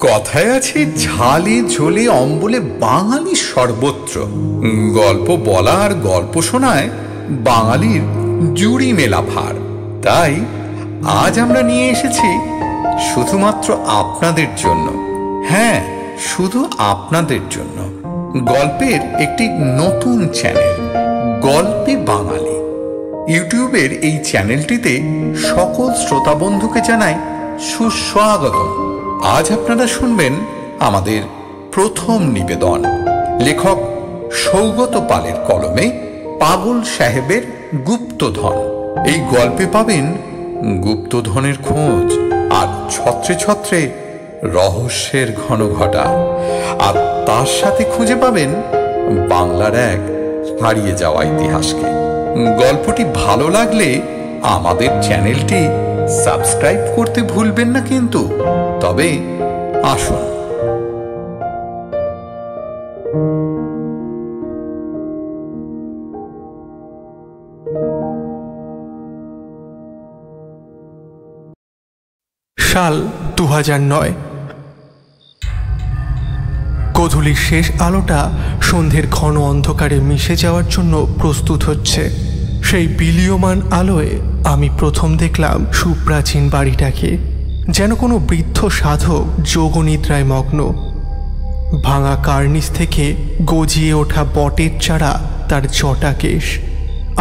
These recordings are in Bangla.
কথায় আছে, ঝালে ঝোলে অম্বলে বাঙালি সর্বত্র। গল্প বলা আর গল্প শোনায় বাঙালির জুড়ি মেলা ভার। তাই আজ আমরা নিয়ে এসেছি শুধুমাত্র আপনাদের জন্য, হ্যাঁ শুধু আপনাদের জন্য, গল্পের একটি নতুন চ্যানেল, গল্পে বাঙালি। ইউটিউবের এই চ্যানেলটিতে সকল শ্রোতা বন্ধুকে জানাই সুস্বাগতম। আজ আপনারা শুনবেন আমাদের প্রথম নিবেদন, লেখক সৌগত পালের কলমে পাগল সাহেবের গুপ্তধন। এই গল্পে পাবেন গুপ্তধনের খোঁজ আর ছত্রে ছত্রে রহস্যের ঘনঘটা, আর তার সাথে খুঁজে পাবেন বাংলার এক হারিয়ে যাওয়া ইতিহাসকে। গল্পটি ভালো লাগলে আমাদের চ্যানেলটি সাবস্ক্রাইব করতে ভুলবেন না কিন্তু। তবে আসুন, সাল 2009। গোধূলির শেষ আলোটা সন্ধ্যের ঘন অন্ধকারে মিশে যাওয়ার জন্য প্রস্তুত হচ্ছে। সেই বিলীয়মান আলোয় আমি প্রথম দেখলাম সুপ্রাচীন বাড়িটাকে, যেন কোনো বৃদ্ধ সাধক যোগনিদ্রায় মগ্ন। ভাঙা কার্নিস থেকে গজিয়ে ওঠা বটের চারা তার জটা কেশ।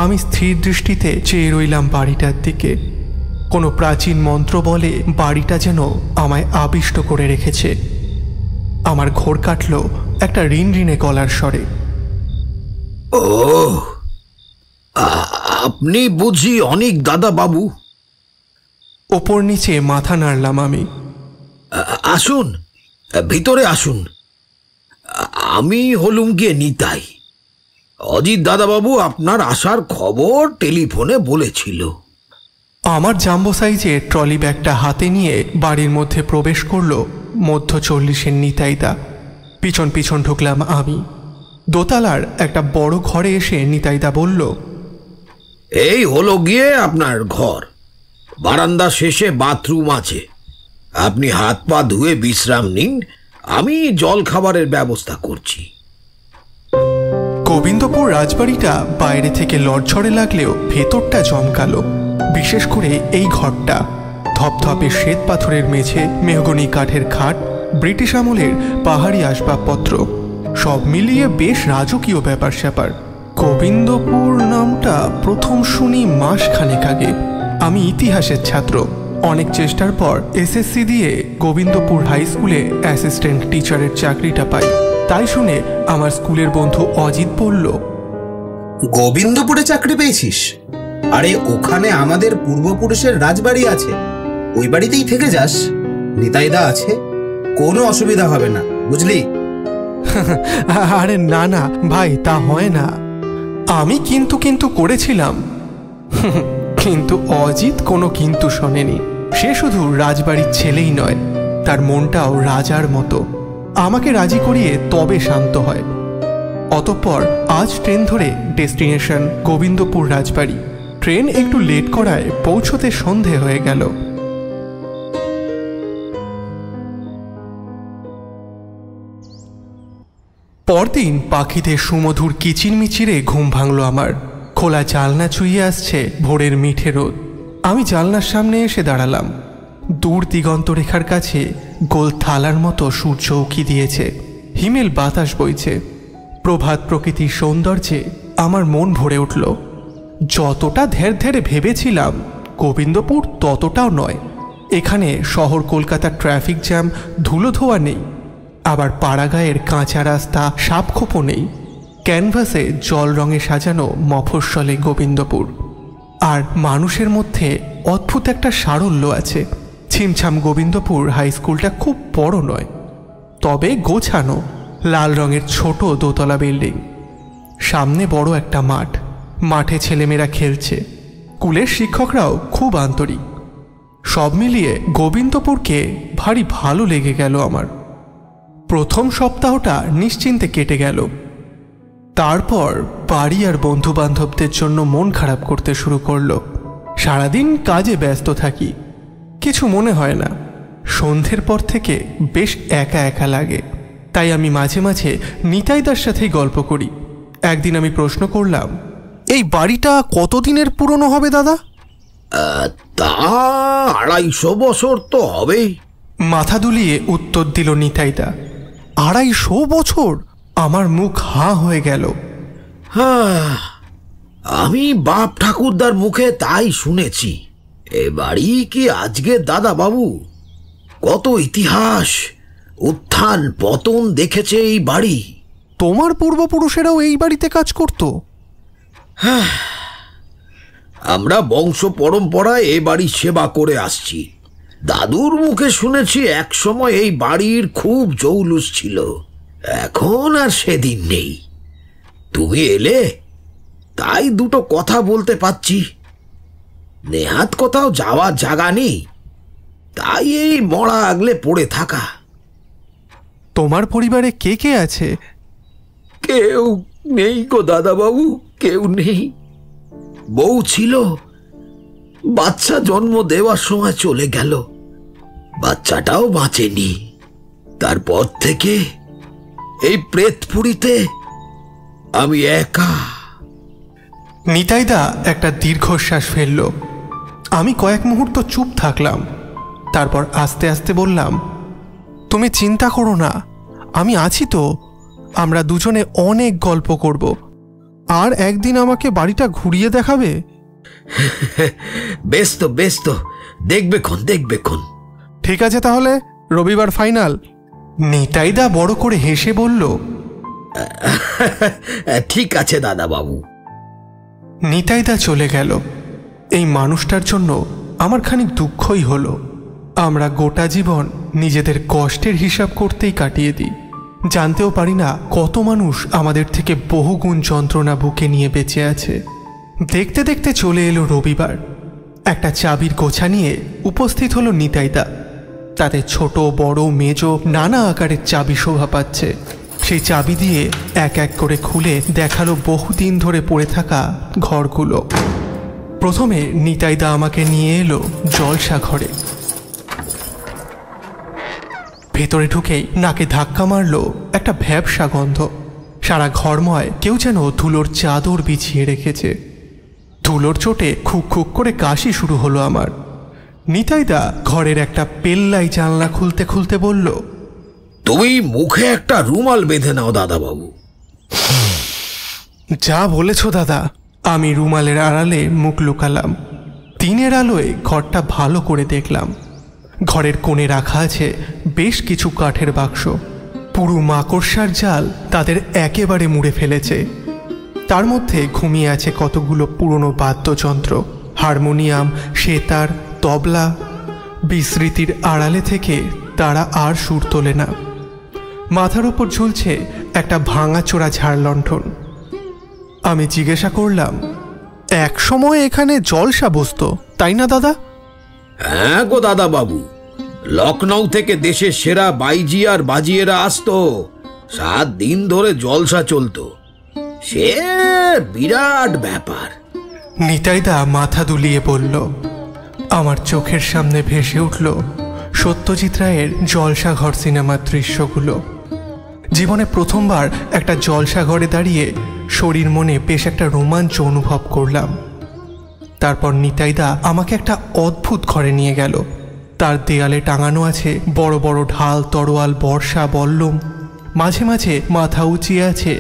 আমি স্থির দৃষ্টিতে চেয়ে রইলাম বাড়িটার দিকে। কোনো প্রাচীন মন্ত্র বলে বাড়িটা যেন আমায় আবিষ্ট করে রেখেছে। আমার ঘোর কাটল একটা রিনরিনে গলার স্বরে। ও, আপনি বুঝি অনেক দাদা বাবু? ওপর নিচে মাথা নাড়লাম আমি। আসুন, ভিতরে আসুন। আমি হলুম গিয়ে নিতাই। অজিত দাদাবাবু আপনার আসার খবর টেলিফোনে বলেছিল। আমার জাম্বো সাইজের ট্রলি ব্যাগটা হাতে নিয়ে বাড়ির মধ্যে প্রবেশ করল মধ্য 40-এর নিতাইদা। পিছন পিছন ঢুকলাম আমি। দোতলার একটা বড় ঘরে এসে নিতাইদা বলল, এই হলো গিয়ে আপনার ঘর। বারান্দা শেষে বাথরুম আছে। আপনি হাত পা ধুয়ে বিশ্রাম নিন, আমি জল খাবারের ব্যবস্থা করছি। গোবিন্দপুর রাজবাড়িটা বাইরে থেকে লড়ঝড়ে লাগলেও ভেতরটা জমকালো। বিশেষ করে এই ঘরটা। ধপধপে শ্বেত পাথরের মেঝে, মেহগনি কাঠের খাট, ব্রিটিশ আমলের পাহাড়ি আসবাবপত্র, সব মিলিয়ে বেশ রাজকীয় ব্যাপার স্যাপার। গোবিন্দপুর নামটা প্রথম শুনি মাসখানেক আগে। আমি ইতিহাসের ছাত্র। অনেক চেষ্টার পর এসএসসি দিয়ে গোবিন্দপুর হাই স্কুলে অ্যাসিস্ট্যান্ট টিচারের চাকরিটা পাই। তাই শুনে আমার স্কুলের বন্ধু অজিত বলল, গোবিন্দপুরে চাকরি পেয়েছিস? আরে ওখানে আমাদের পূর্বপুরুষের রাজবাড়ি আছে, ওই বাড়িতেই থেকে যাস। নিতাইদা আছে, কোনো অসুবিধা হবে না, বুঝলি? আরে না না ভাই, তা হয় না। আমি কিন্তু করেছিলাম, কিন্তু অজিত কোনো কিন্তু শোনেনি। সে শুধু রাজবাড়ির ছেলেই নয়, তার মনটাও রাজার মতো। আমাকে রাজি করিয়ে তবে শান্ত হয়। অতঃপর আজ ট্রেন ধরে ডেস্টিনেশন গোবিন্দপুর রাজবাড়ি। ট্রেন একটু লেট করায় পৌঁছতে সন্ধে হয়ে গেল। পরদিন পাখিদের সুমধুর কিচিরমিচিরে ঘুম ভাঙল আমার। খোলা জালনা চুইয়ে আসছে ভোরের মিঠে রোদ। আমি জালনার সামনে এসে দাঁড়ালাম। দূর দিগন্ত রেখার কাছে গোল থালার মতো সূর্য উঁকি দিয়েছে। হিমেল বাতাস বইছে। প্রভাত প্রকৃতির সৌন্দর্যে আমার মন ভরে উঠল। যতটা ধের ধেরে ভেবেছিলাম গোবিন্দপুর ততটাও নয়। এখানে শহর কলকাতার ট্রাফিক জ্যাম, ধুলো ধোয়া নেই। আবার পাড়াগাঁয়ের কাঁচা রাস্তা, সাপখোপও নেই। ক্যানভাসে জল রঙে সাজানো মফস্বলে গোবিন্দপুর। আর মানুষের মধ্যে অদ্ভুত একটা সারল্য আছে। ছিমছাম গোবিন্দপুর হাই স্কুলটা খুব বড় নয়, তবে গোছানো। লাল রঙের ছোট দোতলা বিল্ডিং। সামনে বড় একটা মাঠ। মাঠে ছেলেমেয়েরা খেলছে। স্কুলের শিক্ষকরাও খুব আন্তরিক। সব মিলিয়ে গোবিন্দপুরকে ভারী ভালো লেগে গেল আমার। প্রথম সপ্তাহটা নিশ্চিন্তে কেটে গেল। তারপর বাড়ি আর বন্ধু বান্ধবদের জন্য মন খারাপ করতে শুরু করলো। সারাদিন কাজে ব্যস্ত থাকি। কিছু মনে হয় না। সন্ধ্যের পর থেকে বেশ একা একা লাগে, তাই আমি মাঝে মাঝে নিতাইদার সাথেই গল্প করি। একদিন আমি প্রশ্ন করলাম, এই বাড়িটা কতদিনের পুরনো হবে দাদা? তা 250 বছর তো হবেই। মাথা দুলিয়ে উত্তর দিল নিতাইদা। 250 বছর? আমার মুখ হাঁ হয়ে গেল। হ্যাঁ, আমি বাপ ঠাকুরদার মুখে তাই শুনেছি। এ বাড়ি কি আজকে দাদা বাবু? কত ইতিহাস, উত্থান পতন দেখেছে এই বাড়ি। তোমার পূর্বপুরুষেরাও এই বাড়িতে কাজ করত? হ্যাঁ, আমরা বংশ পরম্পরায় এ বাড়ির সেবা করে আসছি। দাদুর মুখে শুনেছি একসময় এই বাড়ির খুব জৌলুস ছিল, এখন আর সেদিন নেই। তুমি এলে তাই দুটো কথা বলতে পারছি। নেহাত কোথাও যাওয়ার জায়গা নেই, তাই এই মরা আগলে পড়ে থাকা। তোমার পরিবারে কে কে আছে? কেউ নেই গো দাদাবাবু, কেউ নেই। বউ ছিল, বাচ্চা জন্ম দেওয়ার সময় চলে গেল, বাচ্চাটাও বাঁচেনি। তারপর থেকে এই প্রেতপুরীতে আমি একা। নিতাইদা একটা দীর্ঘশ্বাস ফেলল। আমি কয়েক মুহূর্ত চুপ থাকলাম, তারপর আস্তে আস্তে বললাম, তুমি চিন্তা করো না, আমি আছি তো। আমরা দুজনে অনেক গল্প করব, আর একদিন আমাকে বাড়িটা ঘুরিয়ে দেখাবে। বেশ তো, বেশ তো, দেখবে খন, দেখবে খন। ঠিক আছে তাহলে, রবিবার ফাইনাল। নিতাইদা বড় করে হেসে বলল, ঠিক আছে দাদা বাবু। নিতাইদা চলে গেল। এই মানুষটার জন্য আমার খানিক দুঃখই হলো। আমরা গোটা জীবন নিজেদের কষ্টের হিসাব করতেই কাটিয়ে দিই, জানতেও পারি না কত মানুষ আমাদের থেকে বহুগুণ যন্ত্রণা বুকে নিয়ে বেঁচে আছে। দেখতে দেখতে চলে এলো রবিবার। একটা চাবির গোছা নিয়ে উপস্থিত হলো নিতাইদা। তাতে ছোট বড় মেজ নানা আকারের চাবি শোভা পাচ্ছে। সেই চাবি দিয়ে এক এক করে খুলে দেখালো বহুদিন ধরে পড়ে থাকা ঘরগুলো। প্রথমে নিতাইদা আমাকে নিয়ে এলো জলসা ঘরে। ভেতরে ঢুকেই নাকে ধাক্কা মারলো একটা ভ্যাবসা গন্ধ। সারা ঘরময় কেউ যেন ধুলোর চাদর বিছিয়ে রেখেছে। ধুলোর চোটে খুক খুক করে কাশি শুরু হলো আমার। নিতাইদা ঘরের একটা পেল্লাই জানলা খুলতে খুলতে বলল, তুমি মুখে একটা রুমাল বেঁধে নাও দাদা বাবু। যা বলেছ দাদা। আমি রুমালের আড়ালে মুখ লুকালাম। দিনের আলোয় ঘরটা ভালো করে দেখলাম। ঘরের কোণে রাখা আছে বেশ কিছু কাঠের বাক্স। পুরো মাকড়সার জাল তাদের একেবারে মুড়ে ফেলেছে। তার মধ্যে ঘুমিয়ে আছে কতগুলো পুরনো বাদ্যযন্ত্র, হারমোনিয়াম, সেতার, তবলা। বিস্মৃতির আড়ালে থেকে তারা আর সুর তোলে না। মাথার উপর ঝুলছে একটা ভাঙাচোরা ঝাড়লণ্ঠন। আমি জিজ্ঞাসা করলাম, এক সময় এখানে জলসা বসতো, তাই না দাদা? হ্যাঁ গো দাদা বাবু, লখনৌ থেকে দেশের সেরা বাইজি আর বাজিয়েরা আসতো। 7 দিন ধরে জলসা চলতো, সে বিরাট ব্যাপার। নিতাইদা মাথা দুলিয়ে বলল। আমার চোখের সামনে ভেসে উঠল সত্যজিৎ রায়ের জলসাঘর সিনেমার দৃশ্যগুলো। জীবনে প্রথমবার একটা জলসাঘরে দাঁড়িয়ে শরীর মনে বেশ একটা রোমাঞ্চ অনুভব করলাম। তারপর নিতাইদা আমাকে একটা অদ্ভুত ঘরে নিয়ে গেল। তার দেয়ালে টাঙানো আছে বড় বড় ঢাল, তরোয়াল, বর্ষা, বল্লম। মাঝে মাঝে মাথা উঁচিয়ে আছে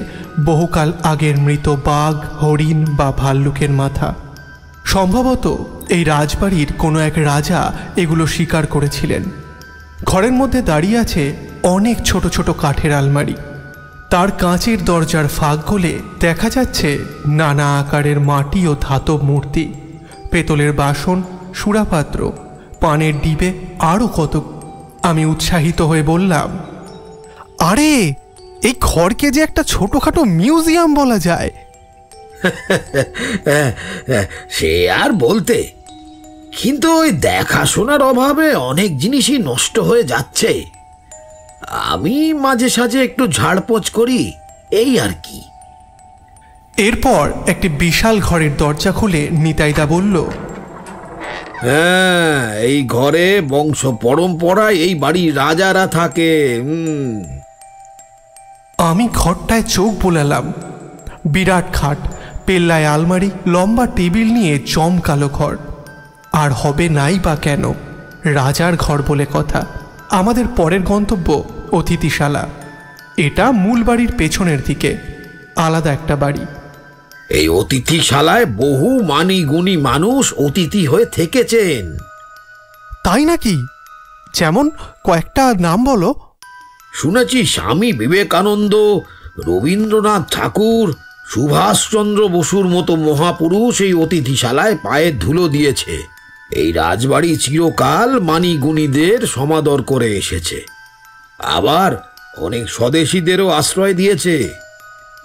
বহুকাল আগের মৃত বাঘ, হরিণ বা ভাল্লুকের মাথা। সম্ভবত এই রাজবাড়ির কোনো এক রাজা এগুলো শিকার করেছিলেন। ঘরের মধ্যে দাঁড়িয়ে আছে অনেক ছোট ছোট কাঠের আলমারি। তার কাঁচের দরজার ফাঁক গলে দেখা যাচ্ছে নানা আকারের মাটি ও ধাতব মূর্তি, পেতলের বাসন, সুরাপাত্র, পানের ডিবে, আরও কত। আমি উৎসাহিত হয়ে বললাম, আরে এই ঘরকে যে একটা ছোটখাটো মিউজিয়াম বলা যায়। সে আর বলতে, কিন্তু ওই দেখাশোনার অভাবে অনেক জিনিসই নষ্ট হয়ে যাচ্ছে। আমি মাঝে সাঝে একটু ঝাড়পোছ করি, এই আর কি। এরপর একটি বিশাল ঘরের দরজা খুলে নিতাইদা বলল, হ্যাঁ, এই ঘরে বংশ পরম্পরায় এই বাড়ির রাজারা থাকে। আমি ঘরটায় চোখ বোলালাম। বিরাট খাট, পেল্লায় আলমারি, লম্বা টেবিল নিয়ে জমকালো ঘর। আর হবে নাই বা কেন, রাজার ঘর বলে কথা। আমাদের পরের গন্তব্য অতিথিশালা। এটা মূল বাড়ির পেছনের দিকে, আলাদা একটা বাড়ি। এই অতিথিশালায় বহু মানি গুণী মানুষ অতিথি হয়ে থেকেছেন। তাই নাকি? যেমন কয়েকটা নাম বলো। শুনেছি স্বামী বিবেকানন্দ, রবীন্দ্রনাথ ঠাকুর, সুভাষচন্দ্র বসুর মতো মহাপুরুষ এই অতিথিশালায় পায়ের ধুলো দিয়েছে। এই রাজবাড়ি চিরকাল মানি গুণীদের সমাদর করে এসেছে, আবার অনেক স্বদেশীদেরও আশ্রয় দিয়েছে।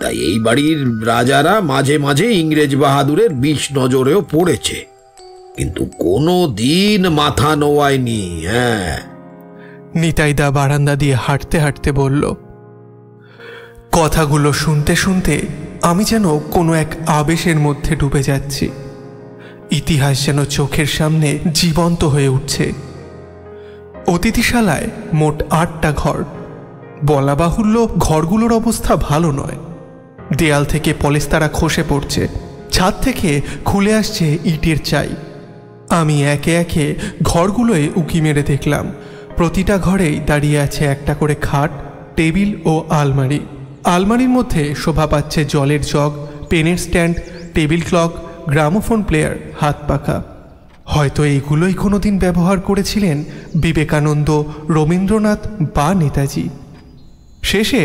তাই এই বাড়ির রাজারা মাঝে মাঝে ইংরেজ বাহাদুরের বিষ নজরেও পড়েছে, কিন্তু কোনো দিন মাথা নোয়ায়নি। হ্যাঁ, নিতাইদা বারান্দা দিয়ে হাঁটতে হাঁটতে বলল। কথাগুলো শুনতে শুনতে আমি যেন কোনো এক আবেশের মধ্যে ডুবে যাচ্ছি। ইতিহাস যেন চোখের সামনে জীবন্ত হয়ে উঠছে। অতিথিশালায় মোট 8টা ঘর। বলা বাহুল্য, ঘরগুলোর অবস্থা ভালো নয়। দেয়াল থেকে পলেস্তারা খসে পড়ছে, ছাদ থেকে খুলে আসছে ইটের চাই। আমি একে একে ঘরগুলোয় উকি মেরে দেখলাম। প্রতিটা ঘরেই দাঁড়িয়ে আছে একটা করে খাট, টেবিল ও আলমারি। আলমারির মধ্যে শোভা পাচ্ছে জলের জগ, পেনের stand, table clock, gramophone player, হাত পাখা। হয়তো এইগুলোই কোনোদিন ব্যবহার করেছিলেন বিবেকানন্দ, রবীন্দ্রনাথ বা নেতাজি। শেষে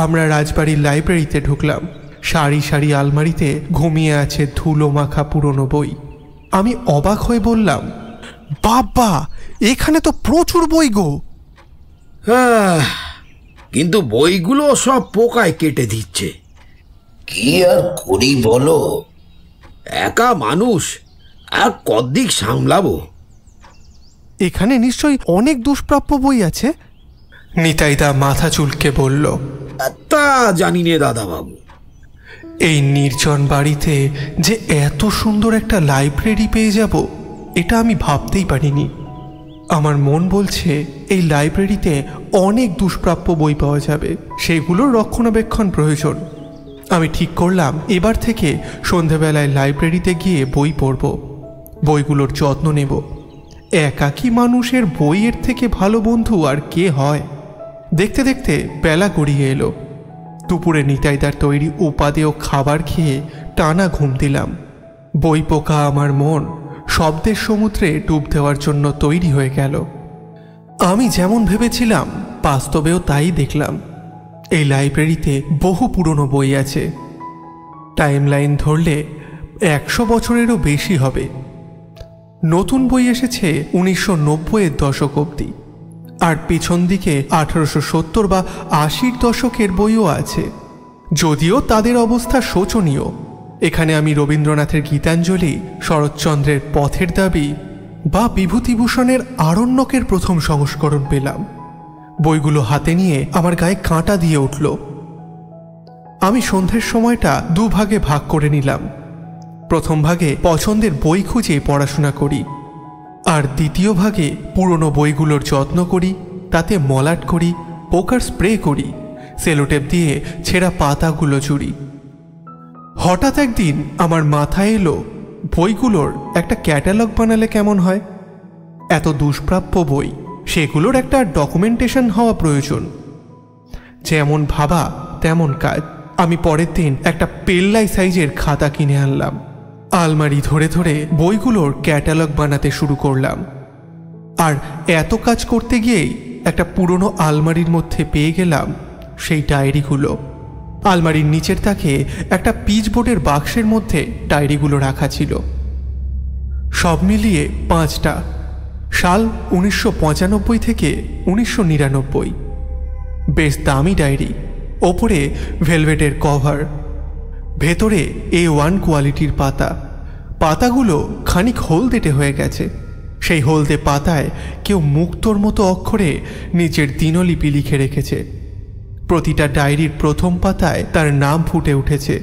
আমরা রাজবাড়ির লাইব্রেরিতে ঢুকলাম। সারি সারি আলমারিতে ঘুমিয়ে আছে ধুলো মাখা পুরনো বই। আমি অবাক হয়ে বললাম, বাবা, এখানে তো প্রচুর বই গো। কিন্তু বইগুলো সব পোকায় কেটে দিচ্ছে। কি আর করি বলো? একা মানুষ, আর কদিক সামলাবো? এখানে নিশ্চয়ই অনেক দুষ্প্রাপ্য বই আছে। নিতাইদা মাথা চুলকে বলল। তা জানি নে দাদাবাবু। এই নির্জন বাড়িতে যে এত সুন্দর একটা লাইব্রেরি পেয়ে যাব, এটা আমি ভাবতেই পারিনি। আমার মন বলছে এই লাইব্রেরিতে অনেক দুষ্প্রাপ্য বই পাওয়া যাবে, সেগুলোর রক্ষণাবেক্ষণ প্রয়োজন। আমি ঠিক করলাম এবার থেকে সন্ধেবেলায় লাইব্রেরিতে গিয়ে বই পড়ব, বইগুলোর যত্ন নেব। একাকী মানুষের বইয়ের থেকে ভালো বন্ধু আর কে হয়? দেখতে দেখতে বেলা গড়িয়ে এলো। দুপুরে নিতাইদার তৈরি উপাদেয় খাবার খেয়ে টানা ঘুম দিলাম। বই পোকা আমার মন শব্দের সমুদ্রে ডুব দেওয়ার জন্য তৈরি হয়ে গেল। আমি যেমন ভেবেছিলাম বাস্তবেও তাই দেখলাম। এই লাইব্রেরিতে বহু পুরনো বই আছে। টাইম লাইন ধরলে 100 বছরেরও বেশি হবে। নতুন বই এসেছে 1990-এর দশক অবধি, আর পিছন দিকে 1870 বা 80-র দশকের বইও আছে, যদিও তাদের অবস্থা শোচনীয়। এখানে আমি রবীন্দ্রনাথের গীতাঞ্জলি, শরৎচন্দ্রের পথের দাবি বা বিভূতিভূষণের আরণ্যকের প্রথম সংস্করণ পেলাম। বইগুলো হাতে নিয়ে আমার গায়ে কাঁটা দিয়ে উঠল। আমি সন্ধ্যের সময়টা দুভাগে ভাগ করে নিলাম। প্রথম ভাগে পছন্দের বই খুঁজে পড়াশোনা করি, আর দ্বিতীয় ভাগে পুরনো বইগুলোর যত্ন করি, তাতে মলাট করি, পোকার স্প্রে করি, সেলোটেপ দিয়ে ছেঁড়া পাতাগুলো জুড়ি। হঠাৎ একদিন আমার মাথায় এলো, বইগুলোর একটা ক্যাটালগ বানালে কেমন হয়? এত দুষ্প্রাপ্য বই, সেগুলোর একটা ডকুমেন্টেশন হওয়া প্রয়োজন। যেমন ভাবা তেমন কাজ। আমি পরের দিন একটা পেল্লাই সাইজের খাতা কিনে আনলাম। আলমারি ধরে ধরে বইগুলোর ক্যাটালগ বানাতে শুরু করলাম। আর এত কাজ করতে গিয়েই একটা পুরনো আলমারির মধ্যে পেয়ে গেলাম সেই ডায়েরিগুলো। আলমারির নিচের তাকে একটা পিচবোর্ডের বাক্সের মধ্যে ডায়েরিগুলো রাখা ছিল। সব মিলিয়ে 5টা। সাল 1995 থেকে 1999। বেশ দামি ডায়েরি। ওপরে ভেলভেটের কভার, ভেতরে A1 কোয়ালিটির পাতা। পাতাগুলো খানিক হলদেটে হয়ে গেছে। সেই হলদে পাতায় কেউ মুক্তোর মতো অক্ষরে নিজের দিনলিপি লিখে রেখেছে। প্রতিটা ডায়েরির প্রথম পাতায় তার নাম ফুটে উঠেছে,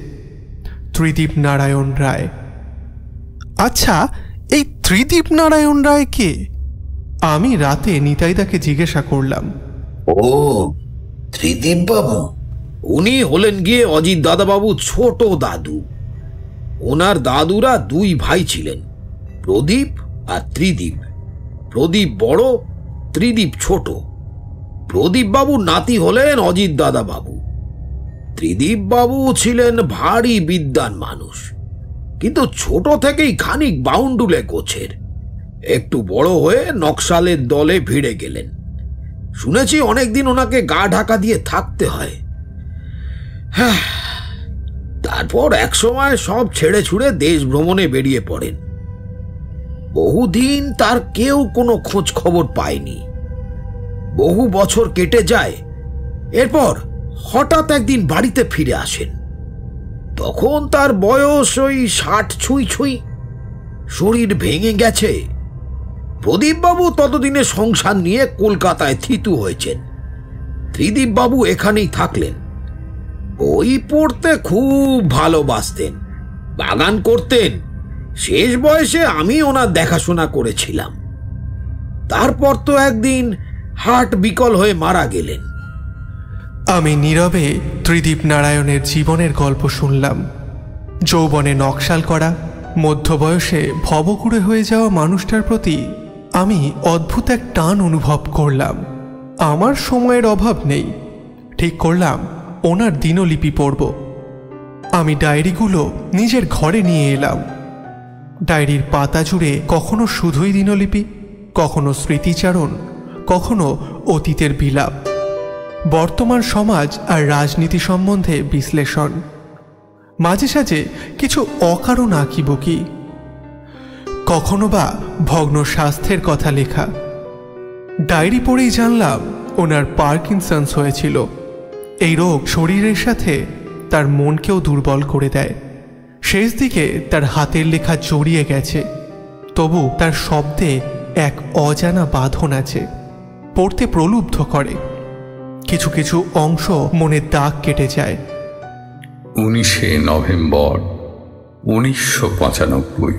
ত্রিদীপ নারায়ণ রায়। আচ্ছা, এই ত্রিদীপ নারায়ণ রায় কে? আমি রাতে নিতাইদাকে জিজ্ঞাসা করলাম। ও, ত্রিদীপ বাবু? উনি হলেন গিয়ে অজিত দাদাবাবু ছোট দাদু। ওনার দাদুরা দুই ভাই ছিলেন, প্রদীপ আর ত্রিদীপ। প্রদীপ বড়, ত্রিদীপ ছোট। প্রদীপ বাবু নাতি হলেন অজিত দাদা বাবু। ত্রিদীপ বাবু ছিলেন ভারী বিদ্বান মানুষ, কিন্তু ছোট থেকেই খানিক বাউন্ডুলে গোছের। একটু বড় হয়ে নকশালের দলে ভিড়ে গেলেন। শুনেছি অনেকদিন ওনাকে গা ঢাকা দিয়ে থাকতে হয়। তারপর একসময় সব ছেড়ে ছুড়ে দেশ ভ্রমণে বেরিয়ে পড়েন। বহুদিন তার কেউ কোনো খোঁজ খবর পায়নি। বহু বছর কেটে যায়। এরপর হঠাৎ একদিন বাড়িতে ফিরে আসেন। তখন তার বয়স ওই 60 ছুঁই ছুঁই। শরীর ভেঙে গেছে। প্রদীপবাবু ততদিনে সংসার নিয়ে কলকাতায় থিতু হয়েছেন। ত্রিদীপবাবু এখানেই থাকলেন। বই পড়তে খুব ভালোবাসতেন, বাগান করতেন। শেষ বয়সে আমি ওনার দেখাশোনা করেছিলাম। তারপর তো একদিন হার্ট বিকল হয়ে মারা গেলেন। আমি নীরবে ত্রিদীপ নারায়ণের জীবনের গল্প শুনলাম। যৌবনে নকশাল করা, মধ্যবয়সে ভবঘুরে হয়ে যাওয়া মানুষটার প্রতি আমি অদ্ভুত এক টান অনুভব করলাম। আমার সময়ের অভাব নেই। ঠিক করলাম ওনার দিনলিপি পড়ব। আমি ডায়েরিগুলো নিজের ঘরে নিয়ে এলাম। ডায়েরির পাতা জুড়ে কখনো শুধুই দিনলিপি, কখনো স্মৃতিচারণ, কখনো অতীতের বিলাপ, বর্তমান সমাজ আর রাজনীতি সম্বন্ধে বিশ্লেষণ, মাঝে সাঝে কিছু অকারণ আঁকিবুকি, কখনো বা ভগ্ন স্বাস্থ্যের কথা লেখা। ডায়েরি পড়েই জানলাম ওনার পার্কিনসন্স হয়েছিল। এই রোগ শরীরের সাথে তার মনকেও দুর্বল করে দেয়। শেষ দিকে তার হাতের লেখা জড়িয়ে গেছে, তবু তার শব্দে এক অজানা বাঁধন আছে, পড়তে প্রলুব্ধ করে। কিছু কিছু অংশ মনের দাগ কেটে যায়। 19শে নভেম্বর 1995।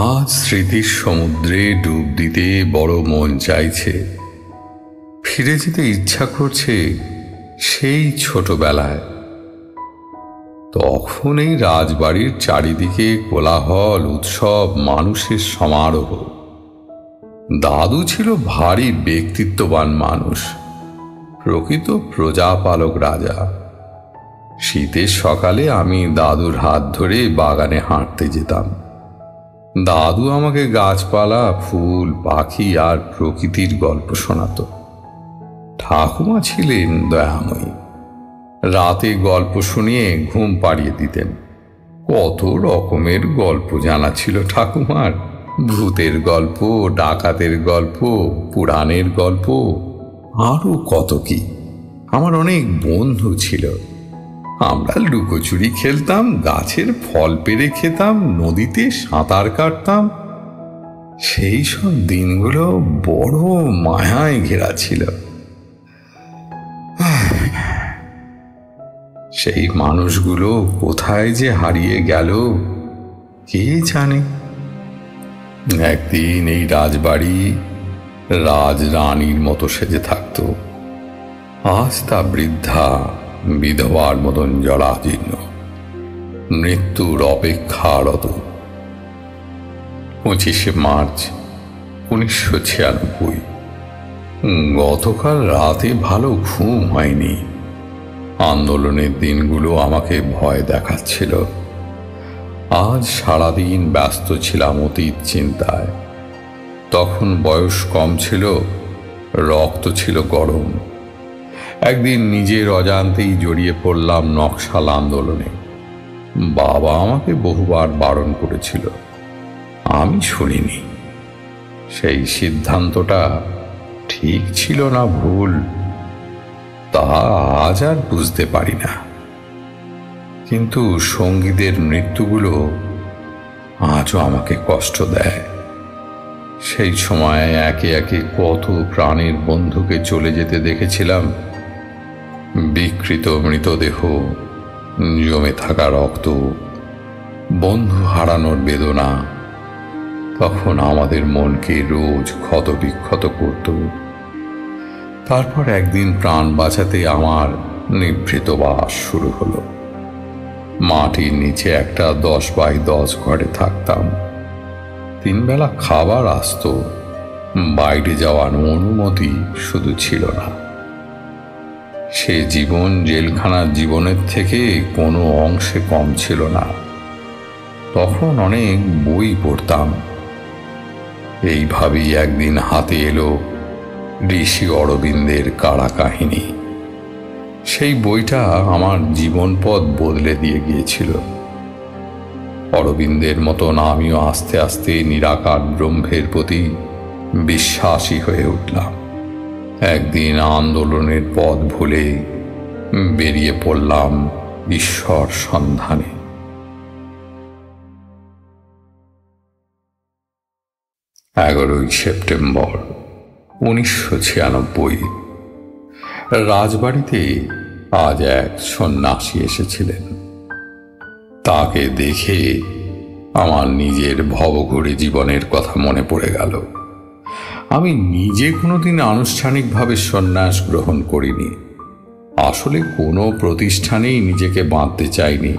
আজ স্মৃতির সমুদ্রে ডুব দিতে বড় মন চাইছে। ফিরে যেতে ইচ্ছা করছে সেই ছোটবেলায়। তখন এই রাজবাড়ির চারিদিকে কোলাহল, উৎসব, মানুষের সমারোহ। দাদু ছিল ভারী ব্যক্তিত্ববান মানুষ, প্রকৃত প্রজাপালক রাজা। শীতের সকালে আমি দাদুর হাত ধরে বাগানে হাঁটতে যেতাম। দাদু আমাকে গাছপালা, ফুল, পাখি আর প্রকৃতির গল্প শোনাত। ঠাকুমা ছিলেন দয়াময়ী। রাতে গল্প শুনিয়ে ঘুম পাড়িয়ে দিতেন। কত রকমের গল্প জানা ছিল ঠাকুমার। ভূতের গল্প, ডাকাতের গল্প, পুরাণের গল্প, আরো কত কি। আমার অনেক বন্ধু ছিল। আমরা লুকোচুরি খেলতাম, গাছের ফল পেড়ে খেতাম, নদীতে সাঁতার কাটতাম। সেই সব দিনগুলো বড় মায়ায় ঘেরা ছিল। সেই মানুষগুলো কোথায় যে হারিয়ে গেল কে জানে। একদিন এই রাজবাড়ি রাজরানীর মতো সেজে থাকত। আজ তা বৃদ্ধা, বিধবার মতন জরাজীর্ণ, মৃত্যুর অপেক্ষারত। 25শে মার্চ 1996। গতকাল রাতে ভালো ঘুম হয়নি। আন্দোলনের দিনগুলো আমাকে ভয় দেখাচ্ছিল। আজ সারাদিন ব্যস্ত ছিলাম অতীত চিন্তায়। তখন বয়স কম ছিল, রক্ত ছিল গরম। একদিন নিজের অজান্তেই জড়িয়ে পড়লাম নকশাল আন্দোলনে। বাবা আমাকে বহুবার বারণ করেছিল, আমি শুনিনি। সেই সিদ্ধান্তটা ঠিক ছিল না ভুল, তা আজ আর বুঝতে পারি না। কিন্তু সঙ্গীদের মৃত্যুগুলো আজও আমাকে কষ্ট দেয়। সেই সময় একে একে কত প্রাণের বন্ধুকে চলে যেতে দেখেছিলাম। বিকৃত মৃতদেহ, জমে থাকা রক্ত, বন্ধু হারানোর বেদনা, তখন আমাদের মনকে রোজ ক্ষতবিক্ষত করত। তারপর একদিন প্রাণ বাঁচাতে আমার নিভৃত বাস শুরু হলো। মাটির নিচে একটা 10x10 ঘরে থাকতাম। 3 বেলা খাবার আসতো, বাইরে যাওয়ার অনুমতি শুধু ছিল না। সে জীবন জেলখানার জীবনের থেকে কোনো অংশে কম ছিল না। তখন অনেক বই পড়তাম। এইভাবেই একদিন হাতে এলো ঋষি অরবিন্দের কারা কাহিনী। সেই বইটা আমার জীবন পথ বদলে দিয়ে গিয়েছিল। অরবিন্দের মতন আমিও আস্তে আস্তে নিরাকার ব্রহ্মের প্রতি বিশ্বাসী হয়ে উঠলাম। একদিন আন্দোলনের পথ ভুলে বেরিয়ে পড়লাম ঈশ্বর সন্ধানে। 11ই সেপ্টেম্বর 1996। রাজবাড়িতে আজ এক সন্ন্যাসী এসেছিলেন। তাকে দেখে আমার নিজের ভবঘুরে জীবনের কথা মনে পড়ে গেল। আমি নিজে কোনোদিন আনুষ্ঠানিকভাবে সন্ন্যাস গ্রহণ করিনি। আসলে কোনো প্রতিষ্ঠানেই নিজেকে বাঁধতে চাইনি।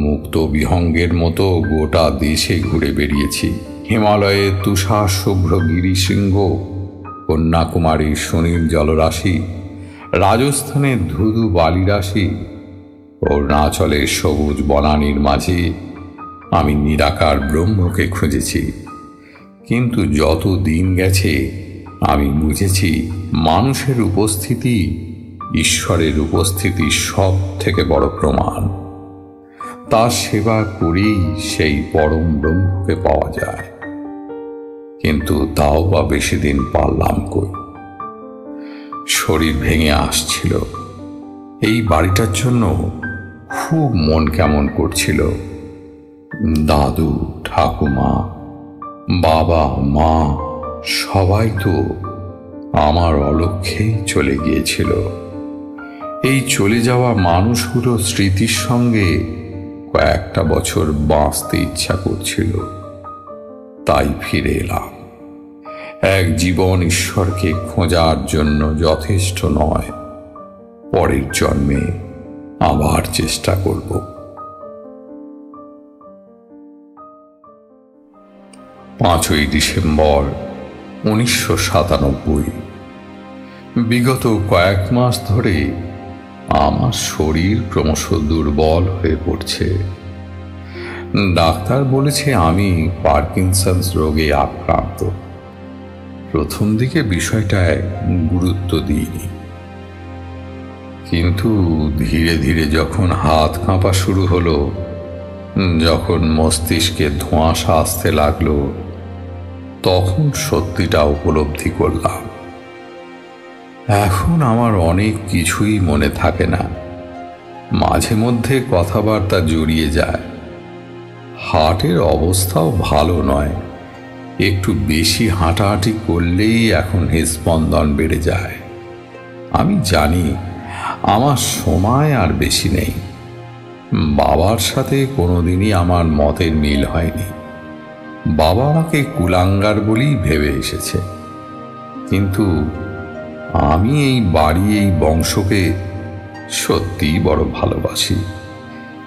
মুক্ত বিহঙ্গের মতো গোটা দেশে ঘুরে বেরিয়েছি। হিমালয়ে তুষার শুভ্র গিরিশৃঙ্গ, কন্যাকুমারীর সুনীল জলরাশি, রাজস্থানের ধুধু বালিরাশি, অরুণাচলের সবুজ বনানীর মাঝে আমি নিরাকার ব্রহ্মকে খুঁজেছি। কিন্তু যত দিন গেছে আমি বুঝেছি মানুষের উপস্থিতি ঈশ্বরের উপস্থিতির সব থেকে বড় প্রমাণ। তার সেবা করেই সেই পরম ব্রহ্মকে পাওয়া যায়। কিন্তু তাও বা বেশি দিন পারলাম কই। শরীর ভেঙে আসছিল। এই বাড়িটার জন্য খুব মন কেমন করছিল। দাদু, ঠাকুমা, বাবা, মা সবাই তো আমার অলক্ষ্যেই চলে গিয়েছিল। এই চলে যাওয়া মানুষগুলো স্মৃতির সঙ্গে কয়েকটা বছর বাঁচতে ইচ্ছা করছিল। তাই ফিরে এলাম। এক জীবন ঈশ্বরকে খোঁজার জন্য যথেষ্ট নয়। পরের জন্মে আবার চেষ্টা করব। 5ই ডিসেম্বর 1997। বিগত কয়েক মাস ধরে আমার শরীর ক্রমশ দুর্বল হয়ে পড়ছে। ডাক্তার বলেছে আমি পার্কিনসন্স রোগে আক্রান্ত। প্রথম দিকে বিষয়টায় গুরুত্ব দিইনি, কিন্তু ধীরে ধীরে যখন হাত কাঁপা শুরু হলো, যখন মস্তিষ্কে ধোঁয়াশা আসতে লাগলো, তখন সত্যিটা উপলব্ধি করলাম। এখন আমার অনেক কিছুই মনে থাকে না। মাঝে মধ্যে কথাবার্তা জড়িয়ে যায়। হার্টের অবস্থাও ভালো নয়। একটু বেশি হাঁটাহাঁটি করলেই এখন হৃদস্পন্দন বেড়ে যায়। আমি জানি আমার সময় আর বেশি নেই। বাবার সাথে কোনোদিনই আমার মতের মিল হয়নি। বাবা আমাকে কুলাঙ্গার বলেই ভেবে এসেছে। কিন্তু আমি এই বাড়ি, এই বংশকে সত্যিই বড় ভালোবাসি।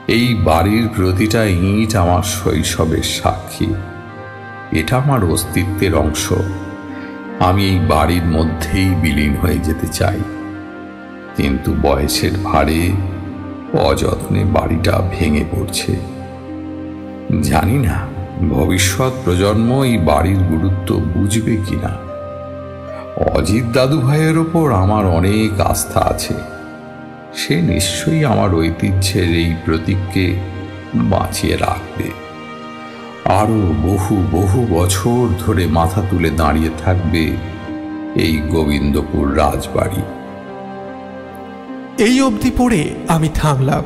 এই বাড়ির প্রতিটা ইঁট আমার শৈশবের সাক্ষী। এটা আমার অস্তিত্বের অংশ। আমি এই বাড়ির মধ্যেই বিলীন হয়ে যেতে চাই। কিন্তু বয়সের ভারে অযত্নে বাড়িটা ভেঙে পড়ছে। জানি না ভবিষ্যৎ প্রজন্ম এই বাড়ির গুরুত্ব বুঝবে কিনা। অজিত দাদু ভাইয়ের ওপর আমার অনেক আস্থা আছে। সে নিশ্চয়ই আমার ঐতিহ্যের এই প্রতীককে বাঁচিয়ে রাখবে। আরো বহু বহু বছর ধরে মাথা তুলে দাঁড়িয়ে থাকবে এই গোবিন্দপুর রাজবাড়ি। এই অবধি পড়ে আমি থামলাম।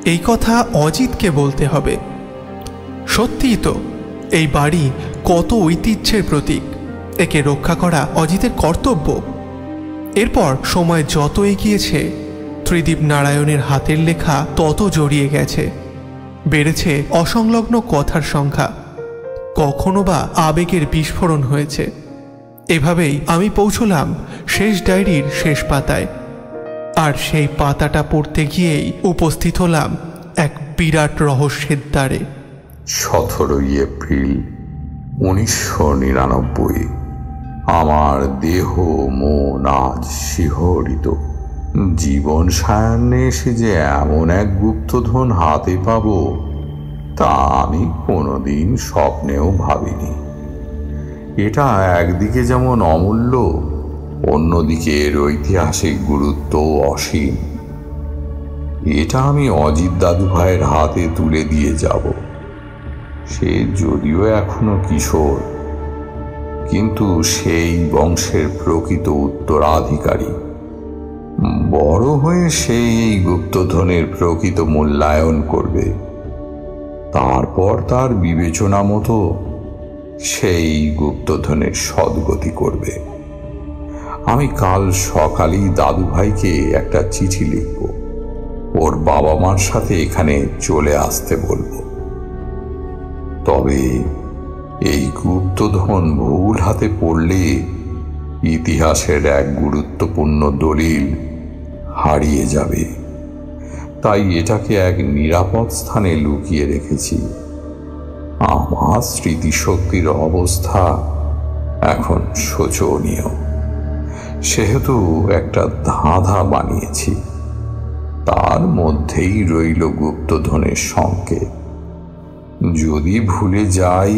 এই কথা অজিতকে বলতে হবে। সত্যিই তো এই বাড়ি কত ঐতিহ্যের প্রতীক। একে রক্ষা করা অজিতের কর্তব্য। এরপর সময় যত এগিয়েছে, ত্রিদীপ নারায়ণের হাতের লেখা তত জড়িয়ে গেছে। বেড়েছে অসংলগ্ন কথার সংখ্যা। কখনো বা আবেগের বিস্ফোরণ হয়েছে। এভাবেই আমি পৌঁছলাম শেষ ডায়েরির শেষ পাতায়। আর সেই পাতাটা পড়তে গিয়েই উপস্থিত হলাম এক বিরাট রহস্যের দ্বারে। 17 এপ্রিল 1999। আমার দেহ মন আজ শিহরিত। জীবন সায়ান্নে এসে যে এমন এক গুপ্তধন হাতে পাব তা আমি কোনোদিন স্বপ্নেও ভাবিনি। এটা একদিকে যেমন অমূল্য, অন্যদিকে এর ঐতিহাসিক গুরুত্ব অসীম। এটা আমি অজিত দাদু ভাইয়ের হাতে তুলে দিয়ে যাব। সে যদিও এখনো কিশোর, কিন্তু সেই বংশের প্রকৃত উত্তরাধিকারী। বড় হয়ে সেই এই গুপ্তধনের প্রকৃত মূল্যায়ন করবে। তারপর তার বিবেচনা মতো সেই গুপ্তধনের সদ্গতি করবে। আমি কাল সকালেই দাদু ভাইকে একটা চিঠি লিখব, ওর বাবা মার সাথে এখানে চলে আসতে বলবো। তবে এই গুপ্তধন ভুল হাতে পড়লে ইতিহাসের এক গুরুত্বপূর্ণ দলিল হারিয়ে যাবে। তাই এটাকে এক নিরাপদ স্থানে লুকিয়ে রেখেছি। আমার স্মৃতিশক্তির অবস্থা এখন শোচনীয়, সেহেতু একটা ধাঁধা বানিয়েছি। তার মধ্যেই রইল গুপ্তধনের সংকেত। যদি ভুলে যাই,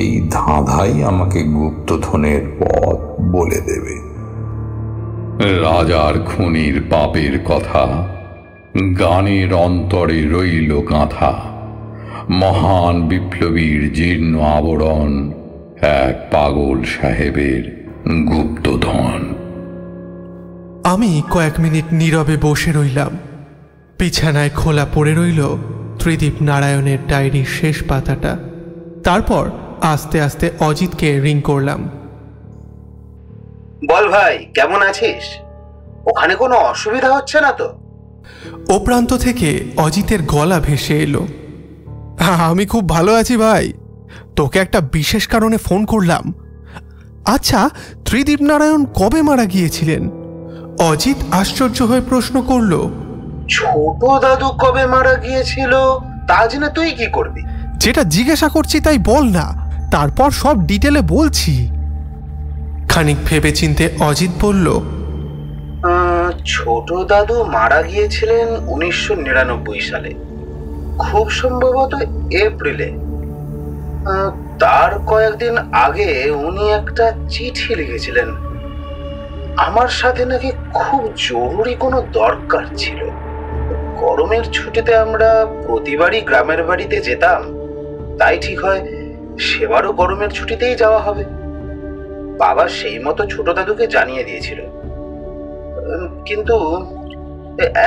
এই ধাঁধাই আমাকে গুপ্তধনের পথ বলে দেবে। রাজার খুনির পাপের কথা গানের অন্তরে রইল গাঁথা। মহান বিপ্লবীর জীর্ণ আবরণ, এক পাগল সাহেবের গুপ্তধন। আমি কয়েক মিনিট নীরবে বসে রইলাম। বিছানায় খোলা পড়ে রইল ত্রিদীপ নারায়ণের ডায়েরির শেষ পাতাটা। তারপর আস্তে আস্তে অজিতকে রিং করলাম। বল ভাই, কেমন আছিস? ওখানে কোনো অসুবিধা হচ্ছে না তো? ও প্রান্ত থেকে অজিতের গলা ভেসে এলো। আমি খুব ভালো আছি ভাই, তোকে একটা বিশেষ কারণে ফোন করলাম। আচ্ছা, ত্রিদীপ নারায়ণ কবে মারা গিয়েছিলেন? অজিত আশ্চর্য হয়ে প্রশ্ন করল। ছোট দাদু কবে মারা গিয়েছিল তা জেনে তুই কি করবি? যেটা জিজ্ঞাসা করছি তাই বল না, তারপর সব ডিটেলে বলছি। খানিক ভেবেচিন্তে অজিত বলল, ছোট দাদু মারা গিয়েছিলেন 1999 সালে, খুব সম্ভবত এপ্রিলে। তার কয়েকদিন আগে উনি একটা চিঠি লিখেছিলেন। আমার সাথে নাকি খুব জরুরি কোনো দরকার ছিল। গরমের ছুটিতে আমরা প্রতিবারই গ্রামের বাড়িতে যেতাম, তাই ঠিক হয় সেবারও গরমের ছুটিতেই যাওয়া হবে। বাবা সেই মতো ছোট দাদুকে জানিয়ে দিয়েছিল, কিন্তু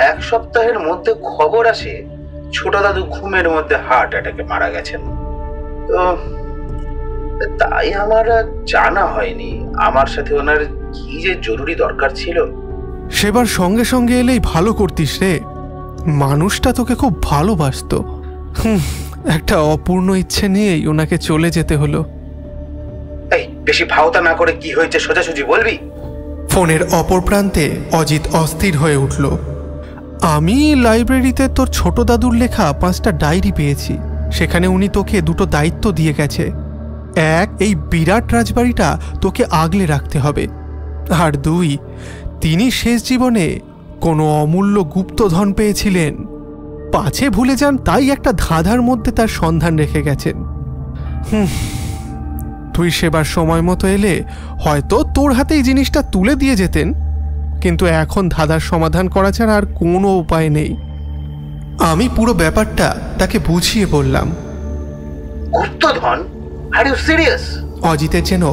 1 সপ্তাহের মধ্যে খবর আসে ছোট দাদু ঘুমের মধ্যে হার্ট অ্যাটাকে মারা গেছেন। তো তাই আমার জানা হয়নি আমার সাথে ওনার কি যে জরুরি দরকার ছিল। সেবার সঙ্গে সঙ্গে এলেই ভালো করতিস রে, মানুষটা তোকে খুব ভালোবাসতো। একটা অপূর্ণ ইচ্ছে নিয়েই ওনাকে চলে যেতে হলো। এই বেশি ভাওতা না করে কি হয়েছে সোজাসুজি বলবি? ফোনের অপর প্রান্তে অজিত অস্থির হয়ে উঠল। আমি লাইব্রেরিতে তোর ছোট দাদুর লেখা 5টা ডায়েরি পেয়েছি। সেখানে উনি তোকে 2টো দায়িত্ব দিয়ে গেছে। 1, এই বিরাট রাজবাড়িটা তোকে আগলে রাখতে হবে। আর 2, তিনি শেষ জীবনে কোনো অমূল্য গুপ্তধন পেয়েছিলেন, পাছে ভুলে যান তাই একটা ধাঁধার মধ্যে তার সন্ধান রেখে গেছেন। তুই সেবার সময় মতো এলে হয়তো তোর হাতেই জিনিসটা তুলে দিয়ে যেতেন, কিন্তু এখন ধাঁধার সমাধান করা ছাড়া আর কোনো উপায় নেই। আমি পুরো ব্যাপারটা তাকে বুঝিয়ে বললাম। গুপ্তধন? Are you serious? অজিতের যেন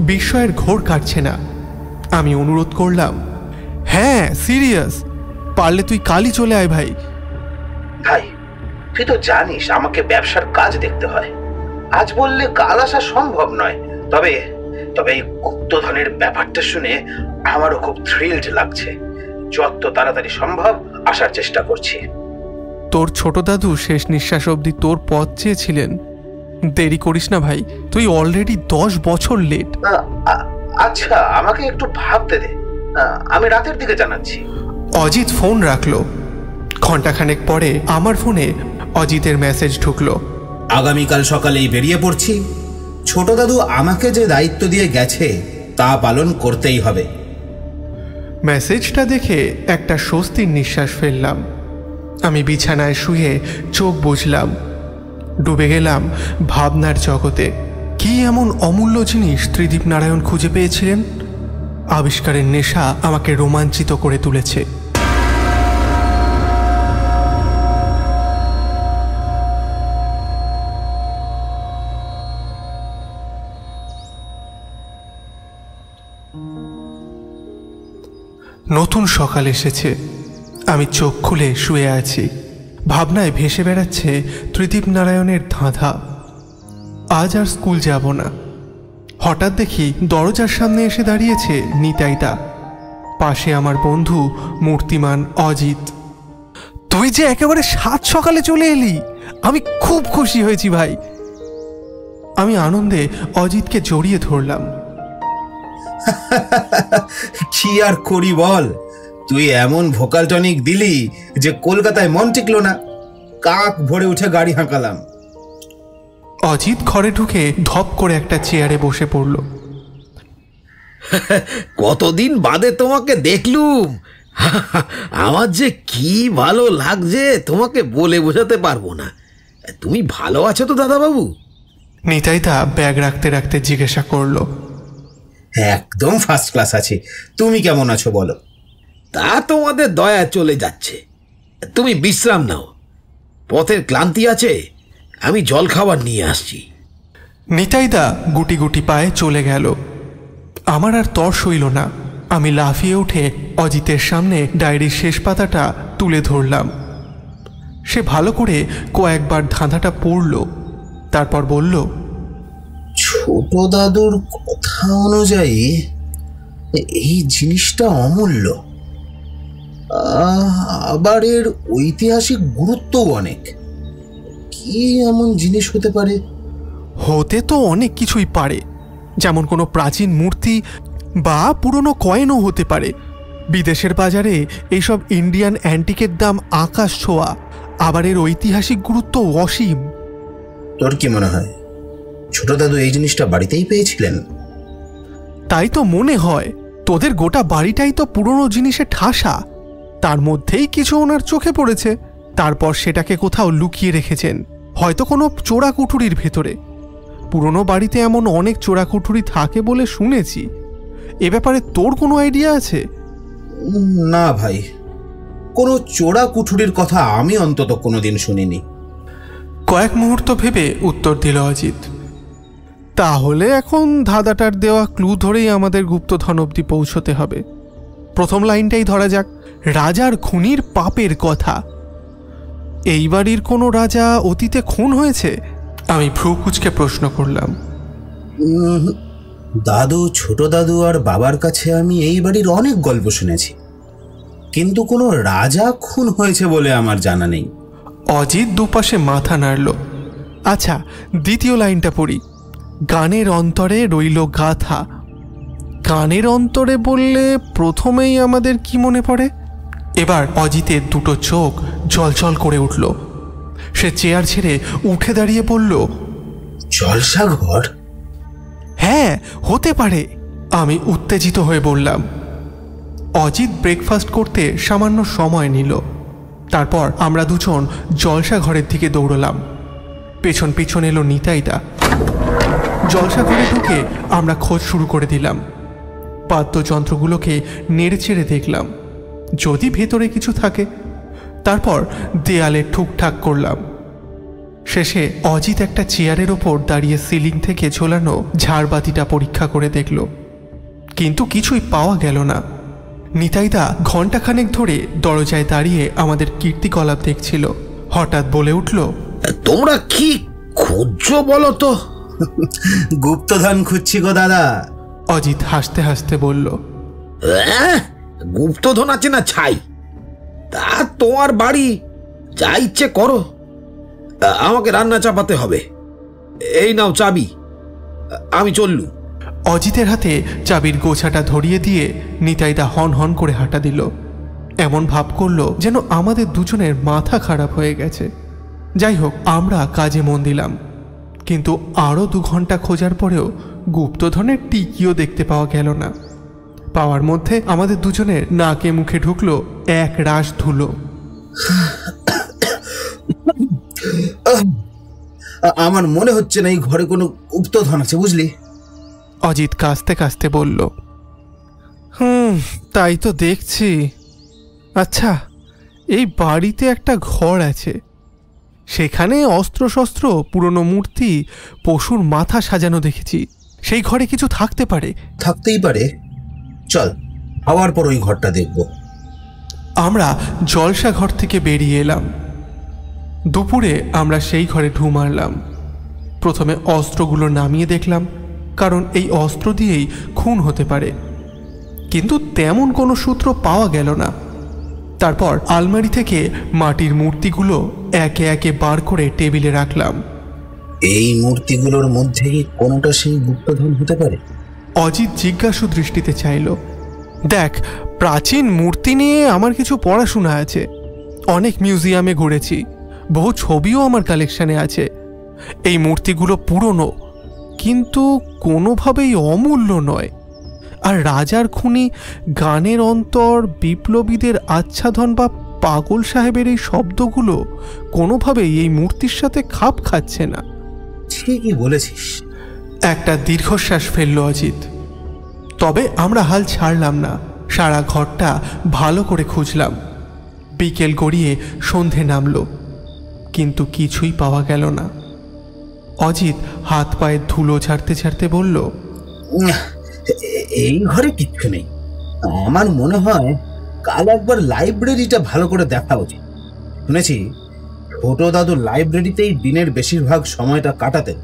বিস্ময়ের ঘোর কাটছে না। আমি অনুরোধ করলাম, হ্যাঁ সিরিয়াস, পারলে তুই কালই চলে আয় ভাই। ভাই, তুই তো জানিস আমাকে ব্যবসার কাজ দেখতে হয়। আজ বললে কাল আসা সম্ভব নয়। তবে এই গুপ্তধনের ব্যাপারটা শুনে আমারও খুব থ্রিলড লাগছে। যত তাড়াতাড়ি সম্ভব আসার চেষ্টা করছি। তোর ছোট দাদু শেষ নিঃশ্বাস অবধি তোর পথ চেয়েছিলেন। দেরি করিস না ভাই, তুই অলরেডি 10 বছর লেট। আচ্ছা, আমাকে একটু ভাবতে দে, আমি রাতের দিকে জানাচ্ছি। অজিত ফোন রাখলো। ঘন্টাখানেক পরে আমার ফোনে অজিতের মেসেজ ঢুকলো। আগামীকাল সকালেই বেরিয়ে পড়ছি। ছোট দাদু আমাকে যে দায়িত্ব দিয়ে গেছে তা পালন করতেই হবে। মেসেজটা দেখে একটা স্বস্তির নিঃশ্বাস ফেললাম। আমি বিছানায় শুয়ে চোখ বুজলাম, ডুবে গেলাম ভাবনার জগতে। কি এমন অমূল্য জিনিস ত্রিদীপ নারায়ণ খুঁজে পেয়েছিলেন? আবিষ্কারের নেশা আমাকে রোমাঞ্চিত করে তুলেছে। নতুন সকাল এসেছে। আমি চোখ খুলে শুয়ে আছি। ভাবনায় ভেসে বেড়াচ্ছে ত্রিদীপ নারায়ণের ধাঁধা। আজ আর স্কুল যাব না। হঠাৎ দেখি দরজার সামনে এসে দাঁড়িয়েছে নিতাইদা, পাশে আমার বন্ধু মূর্তিমান অজিত। তুই যে একেবারে 7 সকালে চলে এলি, আমি খুব খুশি হয়েছি ভাই। আমি আনন্দে অজিতকে জড়িয়ে ধরলাম। কি আর করি বল, তুই এমন ভোকাল টনিক দিলি যে কলকাতায় মন টিকলো না। কাক ভরে উঠে গাড়ি হাঁকালাম। অজিত ঘরে ঢুকে ধপ করে একটা চেয়ারে বসে পড়ল। কতদিন বাদে তোমাকে দেখলুম, আমার যে কি ভালো লাগছে তোমাকে বলে বোঝাতে পারবো না। তুমি ভালো আছো তো দাদাবাবু? নিতাইদা ব্যাগ রাখতে রাখতে জিজ্ঞাসা করলো। একদম ফার্স্ট ক্লাস আছি, তুমি কেমন আছো বলো? তা তোমাদের দয়া চলে যাচ্ছে। তুমি বিশ্রাম নাও, পথের ক্লান্তি আছে, আমি জল খাবার নিয়ে আসছি। নিতাইদা গুটি গুটি পায়ে চলে গেল। আমার আর তর সইল না। আমি লাফিয়ে উঠে অজিতের সামনে ডায়েরির শেষ পাতাটা তুলে ধরলাম। সে ভালো করে কয়েকবার ধাঁধাটা পড়ল, তারপর বলল, ছোট দাদুর কথা অনুযায়ী এই জিনিসটা অমূল্য, আবার এর ঐতিহাসিক গুরুত্বও অনেক। কি এমন জিনিস হতে পারে? হতে তো অনেক কিছুই পারে, যেমন কোনো প্রাচীন মূর্তি বা পুরনো কয়েনও হতে পারে। বিদেশের বাজারে এইসব ইন্ডিয়ান অ্যান্টিকের দাম আকাশ ছোঁয়া, আবার এর ঐতিহাসিক গুরুত্ব অসীম। তোর কি মনে হয় ছোট দাদু এই জিনিসটা বাড়িতেই পেয়েছিলেন? তাই তো মনে হয়। তোদের গোটা বাড়িটাই তো পুরনো জিনিসে ঠাসা, তার মধ্যেই কিছু ওনার চোখে পড়েছে, তারপর সেটাকে কোথাও লুকিয়ে রেখেছেন, হয়তো কোনো চোরা কুঠুরির ভেতরে। পুরনো বাড়িতে এমন অনেক চোরা কুঠুরি থাকে বলে শুনেছি। এ ব্যাপারে তোর কোনো আইডিয়া আছে? না ভাই, কোনো চোরা কুঠুরির কথা আমি অন্তত কোনোদিন শুনিনি। কয়েক মুহূর্ত ভেবে উত্তর দিল অজিত। তাহলে এখন ধাঁধাটার দেওয়া ক্লু ধরেই আমাদের গুপ্তধন অবধি পৌঁছতে হবে। প্রথম লাইনটাই ধরা যাক, রাজার খুনির পাপের কথা। এই বাড়ির কোনো রাজা অতীতে খুন হয়েছে? আমি ভ্রু কুঁচকে প্রশ্ন করলাম। দাদু, ছোট দাদু আর বাবার কাছে আমি এই বাড়ির অনেক গল্প শুনেছি, কিন্তু কোনো রাজা খুন হয়েছে বলে আমার জানা নেই। অজিত দুপাশে মাথা নাড়ল। আচ্ছা, দ্বিতীয় লাইনটা পড়ি। গানের অন্তরে রইল গাথা। গানের অন্তরে বললে প্রথমেই আমাদের কি মনে পড়ে? এবার অজিতের দুটো চোখ জলজল করে উঠল। সে চেয়ার ছেড়ে উঠে দাঁড়িয়ে বলল, জলসাঘর? হ্যাঁ, হতে পারে। আমি উত্তেজিত হয়ে বললাম। অজিত ব্রেকফাস্ট করতে সামান্য সময় নিল। তারপর আমরা দুজন জলসা ঘরের দিকে দৌড়লাম। পেছন পিছন এলো নিতাইদা। জলসা ঘরে ঢুকে আমরা খোঁজ শুরু করে দিলাম। বাদ্যযন্ত্রগুলোকে নেড়ে চেড়ে দেখলাম যদি ভেতরে কিছু থাকে। তারপর দেয়ালে ঠুকঠাক করলাম। শেষে অজিত একটা চেয়ারের ওপর দাঁড়িয়ে সিলিং থেকে ঝোলানো ঝাড়বাতিটা পরীক্ষা করে দেখল, কিন্তু কিছুই পাওয়া গেল না। নিতাইদা ঘণ্টাখানেক ধরে দরজায় দাঁড়িয়ে আমাদের কীর্তিকলাপ দেখছিল। হঠাৎ বলে উঠল, তোমরা কি খুঁজছো বলো তো? গুপ্তধন খুঁজছি গো দাদা। অজিত হাসতে হাসতে বলল, গুপ্তধন আছে না ছাই, তা তোমার বাড়ি, যা ইচ্ছে করো। আমাকে রান্না চাপাতে হবে। এই নাও চাবি, আমি চললু। অজিতের হাতে চাবির গোছাটা ধরিয়ে দিয়ে নিতাইদা হন হন করে হাঁটা দিল। এমন ভাব করলো যেন আমাদের দুজনের মাথা খারাপ হয়ে গেছে। যাই হোক, আমরা কাজে মন দিলাম, কিন্তু আরও 2 ঘন্টা খোঁজার পরেও গুপ্তধনের টিকিও দেখতে পাওয়া গেল না। পাওয়ার মধ্যে আমাদের দুজনের নাকে মুখে ঢুকলো এক রাশ ধুলো। আমার মনে হচ্ছে না এই ঘরে কোনো গুপ্তধন আছে, বুঝলি? অজিত কাঁচতে কাঁচতে বলল, তাই তো দেখছি। আচ্ছা, এই বাড়িতে একটা ঘর আছে, সেখানে অস্ত্রশস্ত্র, পুরনো মূর্তি, পশুর মাথা সাজানো দেখেছি। সেই ঘরে কিছু থাকতে পারে। থাকতেই পারে, চল আবার পর ওই ঘরটা দেখব। আমরা জলসা ঘর থেকে বেরিয়ে এলাম। দুপুরে আমরা সেই ঘরে ঢু মারলাম। প্রথমে অস্ত্রগুলো নামিয়ে দেখলাম, কারণ এই অস্ত্র দিয়েই খুন হতে পারে, কিন্তু তেমন কোনো সূত্র পাওয়া গেল না। তারপর আলমারি থেকে মাটির মূর্তিগুলো একে একে বার করে টেবিলে রাখলাম। এই মূর্তিগুলোর মধ্যে কোনোটা সেই গুপ্তধন হতে পারে? অজিত জিজ্ঞাসু দৃষ্টিতে চাইল। দেখ, প্রাচীন মূর্তি নিয়ে আমার কিছু পড়াশোনা আছে, অনেক মিউজিয়ামে ঘুরেছি, বহু ছবিও আমার কালেকশানে আছে। এই মূর্তিগুলো পুরনো, কিন্তু কোনোভাবেই অমূল্য নয়। আর রাজার খুনি, গানের অন্তর, বিপ্লবীদের আচ্ছাদন বা পাগল সাহেবের এই শব্দগুলো কোনোভাবেই এই মূর্তির সাথে খাপ খাচ্ছে না। ঠিকই বলেছিস। একটা দীর্ঘশ্বাস ফেলল অজিত। তবে আমরা হাল ছাড়লাম না, সারা ঘরটা ভালো করে খুঁজলাম। বিকেল গড়িয়ে সন্ধে নামলো, কিন্তু কিছুই পাওয়া গেল না। অজিত হাত পায়ে ধুলো ঝাড়তে ঝাড়তে বলল, এই ঘরে কিচ্ছু নেই। আমার মনে হয় কাল একবার লাইব্রেরিটা ভালো করে দেখা উচিত। শুনেছি ছোট দাদু লাইব্রেরিতেই দিনের বেশিরভাগ সময়টা কাটাতেন,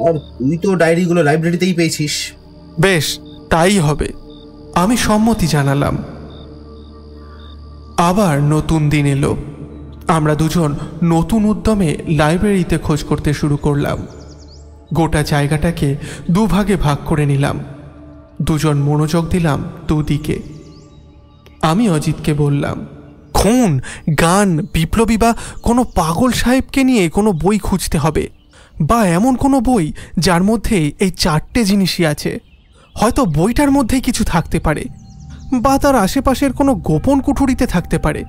আর তুই তো ডায়েরিগুলো লাইব্রেরিতেই পেয়েছিস। বেশ, তাই হবে, আমি সম্মতি জানালাম। আবার নতুন দিন এলো। আমরা দুজন নতুন উদ্যমে লাইব্রেরিতে খোঁজ করতে শুরু করলাম। গোটা জায়গাটাকে 2 ভাগে ভাগ করে নিলাম। দুজন মনোযোগ দিলাম দুদিকে। আমি অজিতকে বললাম, খুন, গান, বিপ্লবী বা কোনো পাগল সাহেবকে নিয়ে কোনো বই খুঁজতে হবে, বা এমন কোনো বই যার মধ্যে এই 4টে জিনিসই আছে। হয়তো বইটার মধ্যেই কিছু থাকতে পারে, বা তার আশেপাশের কোনো গোপন কুঠুরিতে থাকতে পারে।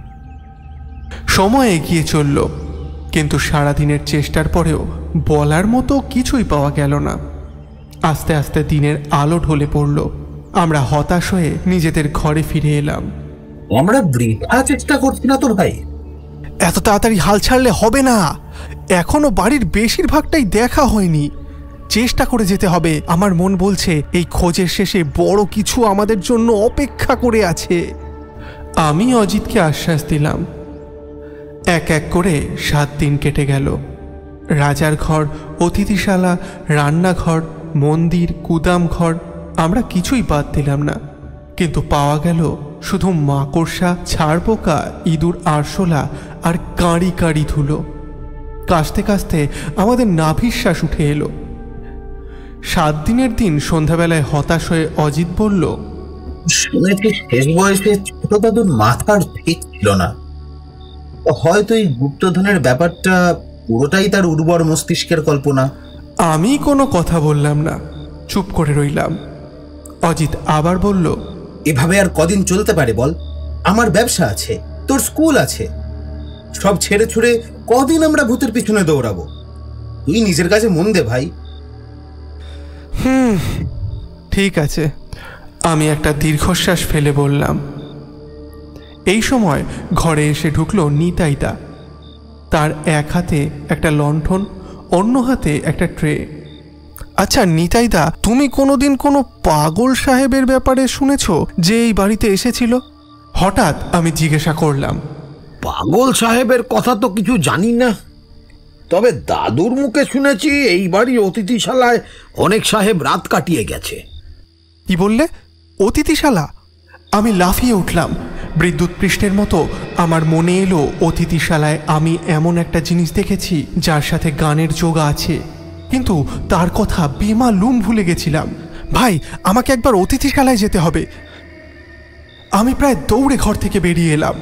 সময় এগিয়ে চলল, কিন্তু সারাদিনের চেষ্টার পরেও বলার মতো কিছুই পাওয়া গেল না। আস্তে আস্তে দিনের আলো ঢলে পড়ল। আমরা হতাশ হয়ে নিজেদের ঘরে ফিরে এলাম। আমরা বৃথা চেষ্টা করছি না তো ভাই? এত তাড়াতাড়ি হাল ছাড়লে হবে না, এখনো বাড়ির বেশিরভাগটাই দেখা হয়নি। চেষ্টা করে যেতে হবে। আমার মন বলছে এই খোঁজের শেষে বড় কিছু আমাদের জন্য অপেক্ষা করে আছে। আমি অজিতকে আশ্বাস দিলাম। এক এক করে 7 দিন কেটে গেল। রাজার ঘর, অতিথিশালা, রান্নাঘর, মন্দির, গুদাম ঘর, আমরা কিছুই বাদ দিলাম না। কিন্তু পাওয়া গেল শুধু মাকড়সা, ছাড়পোকা, ইঁদুর, আরশোলা আর কাঁড়ি কাঁড়ি ধুলো। কাশতে কাশতে আমাদের নাভিশ্বাস উঠে এলো। 7 দিনের দিন সন্ধ্যাবেলায় হতাশ হয়ে অজিত বলল, শুনেছি শেষ বয়সে ছোট দাদুর মাথার ঠিক ছিল না। হয়তো এই গুপ্তধনের ব্যাপারটা পুরোটাই তার উর্বর মস্তিষ্কের কল্পনা। আমি কোনো কথা বললাম না, চুপ করে রইলাম। অজিত আবার বলল, এভাবে আর কদিন চলতে পারে বল? আমার ব্যবসা আছে, তোর স্কুল আছে, সব ছেড়ে ছুড়ে কদিন আমরা ভূতের পিছনে দৌড়াবো? তুই নিজের কাছে মন দে ভাই। ঠিক আছে, আমি একটা দীর্ঘশ্বাস ফেলে বললাম। এই সময় ঘরে এসে ঢুকলো নিতাইদা। তার এক হাতে একটা লণ্ঠন, অন্য হাতে একটা ট্রে। আচ্ছা নিতাইদা, তুমি কোনোদিন কোনো পাগল সাহেবের ব্যাপারে শুনেছ যে এই বাড়িতে এসেছিল? হঠাৎ আমি জিজ্ঞাসা করলাম। পাগল সাহেবের কথা তো কিছু জানি না, তবে দাদুর মুখে শুনেছি এই বাড়ির অতিথিশালায় অনেক সাহেব রাত কাটিয়ে গেছে। কি বললে? অতিথিশালা? আমি লাফিয়ে উঠলাম। বিদ্যুৎ পৃষ্ঠের মতো আমার মনে এলো অতিথিশালায় আমি এমন একটা জিনিস দেখেছি যার সাথে গানের যোগ আছে। কিন্তু তার কথা বেমালুম ভুলে গেছিলাম। ভাই, আমাকে একবার অতিথিশালায় যেতে হবে। আমি প্রায় দৌড়ে ঘর থেকে বেরিয়ে এলাম।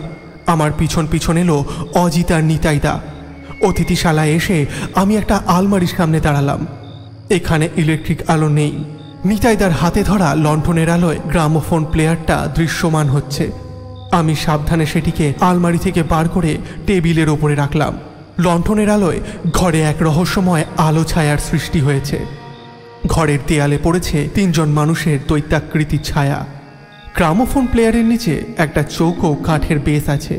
আমার পিছন পিছন এলো অজিত আর নিতাইদা। অতিথিশালায় এসে আমি একটা আলমারির সামনে দাঁড়ালাম। এখানে ইলেকট্রিক আলো নেই। নিতাইদার হাতে ধরা লণ্ঠনের আলোয় গ্রামোফোন প্লেয়ারটা দৃশ্যমান হচ্ছে। আমি সাবধানে সেটিকে আলমারি থেকে বার করে টেবিলের ওপরে রাখলাম। লণ্ঠনের আলোয় ঘরে এক রহস্যময় আলো ছায়ার সৃষ্টি হয়েছে। ঘরের দেয়ালে পড়েছে 3 জন মানুষের দৈত্যাকৃতির ছায়া। গ্রামোফোন প্লেয়ারের নিচে একটা চৌকো কাঠের বেস আছে।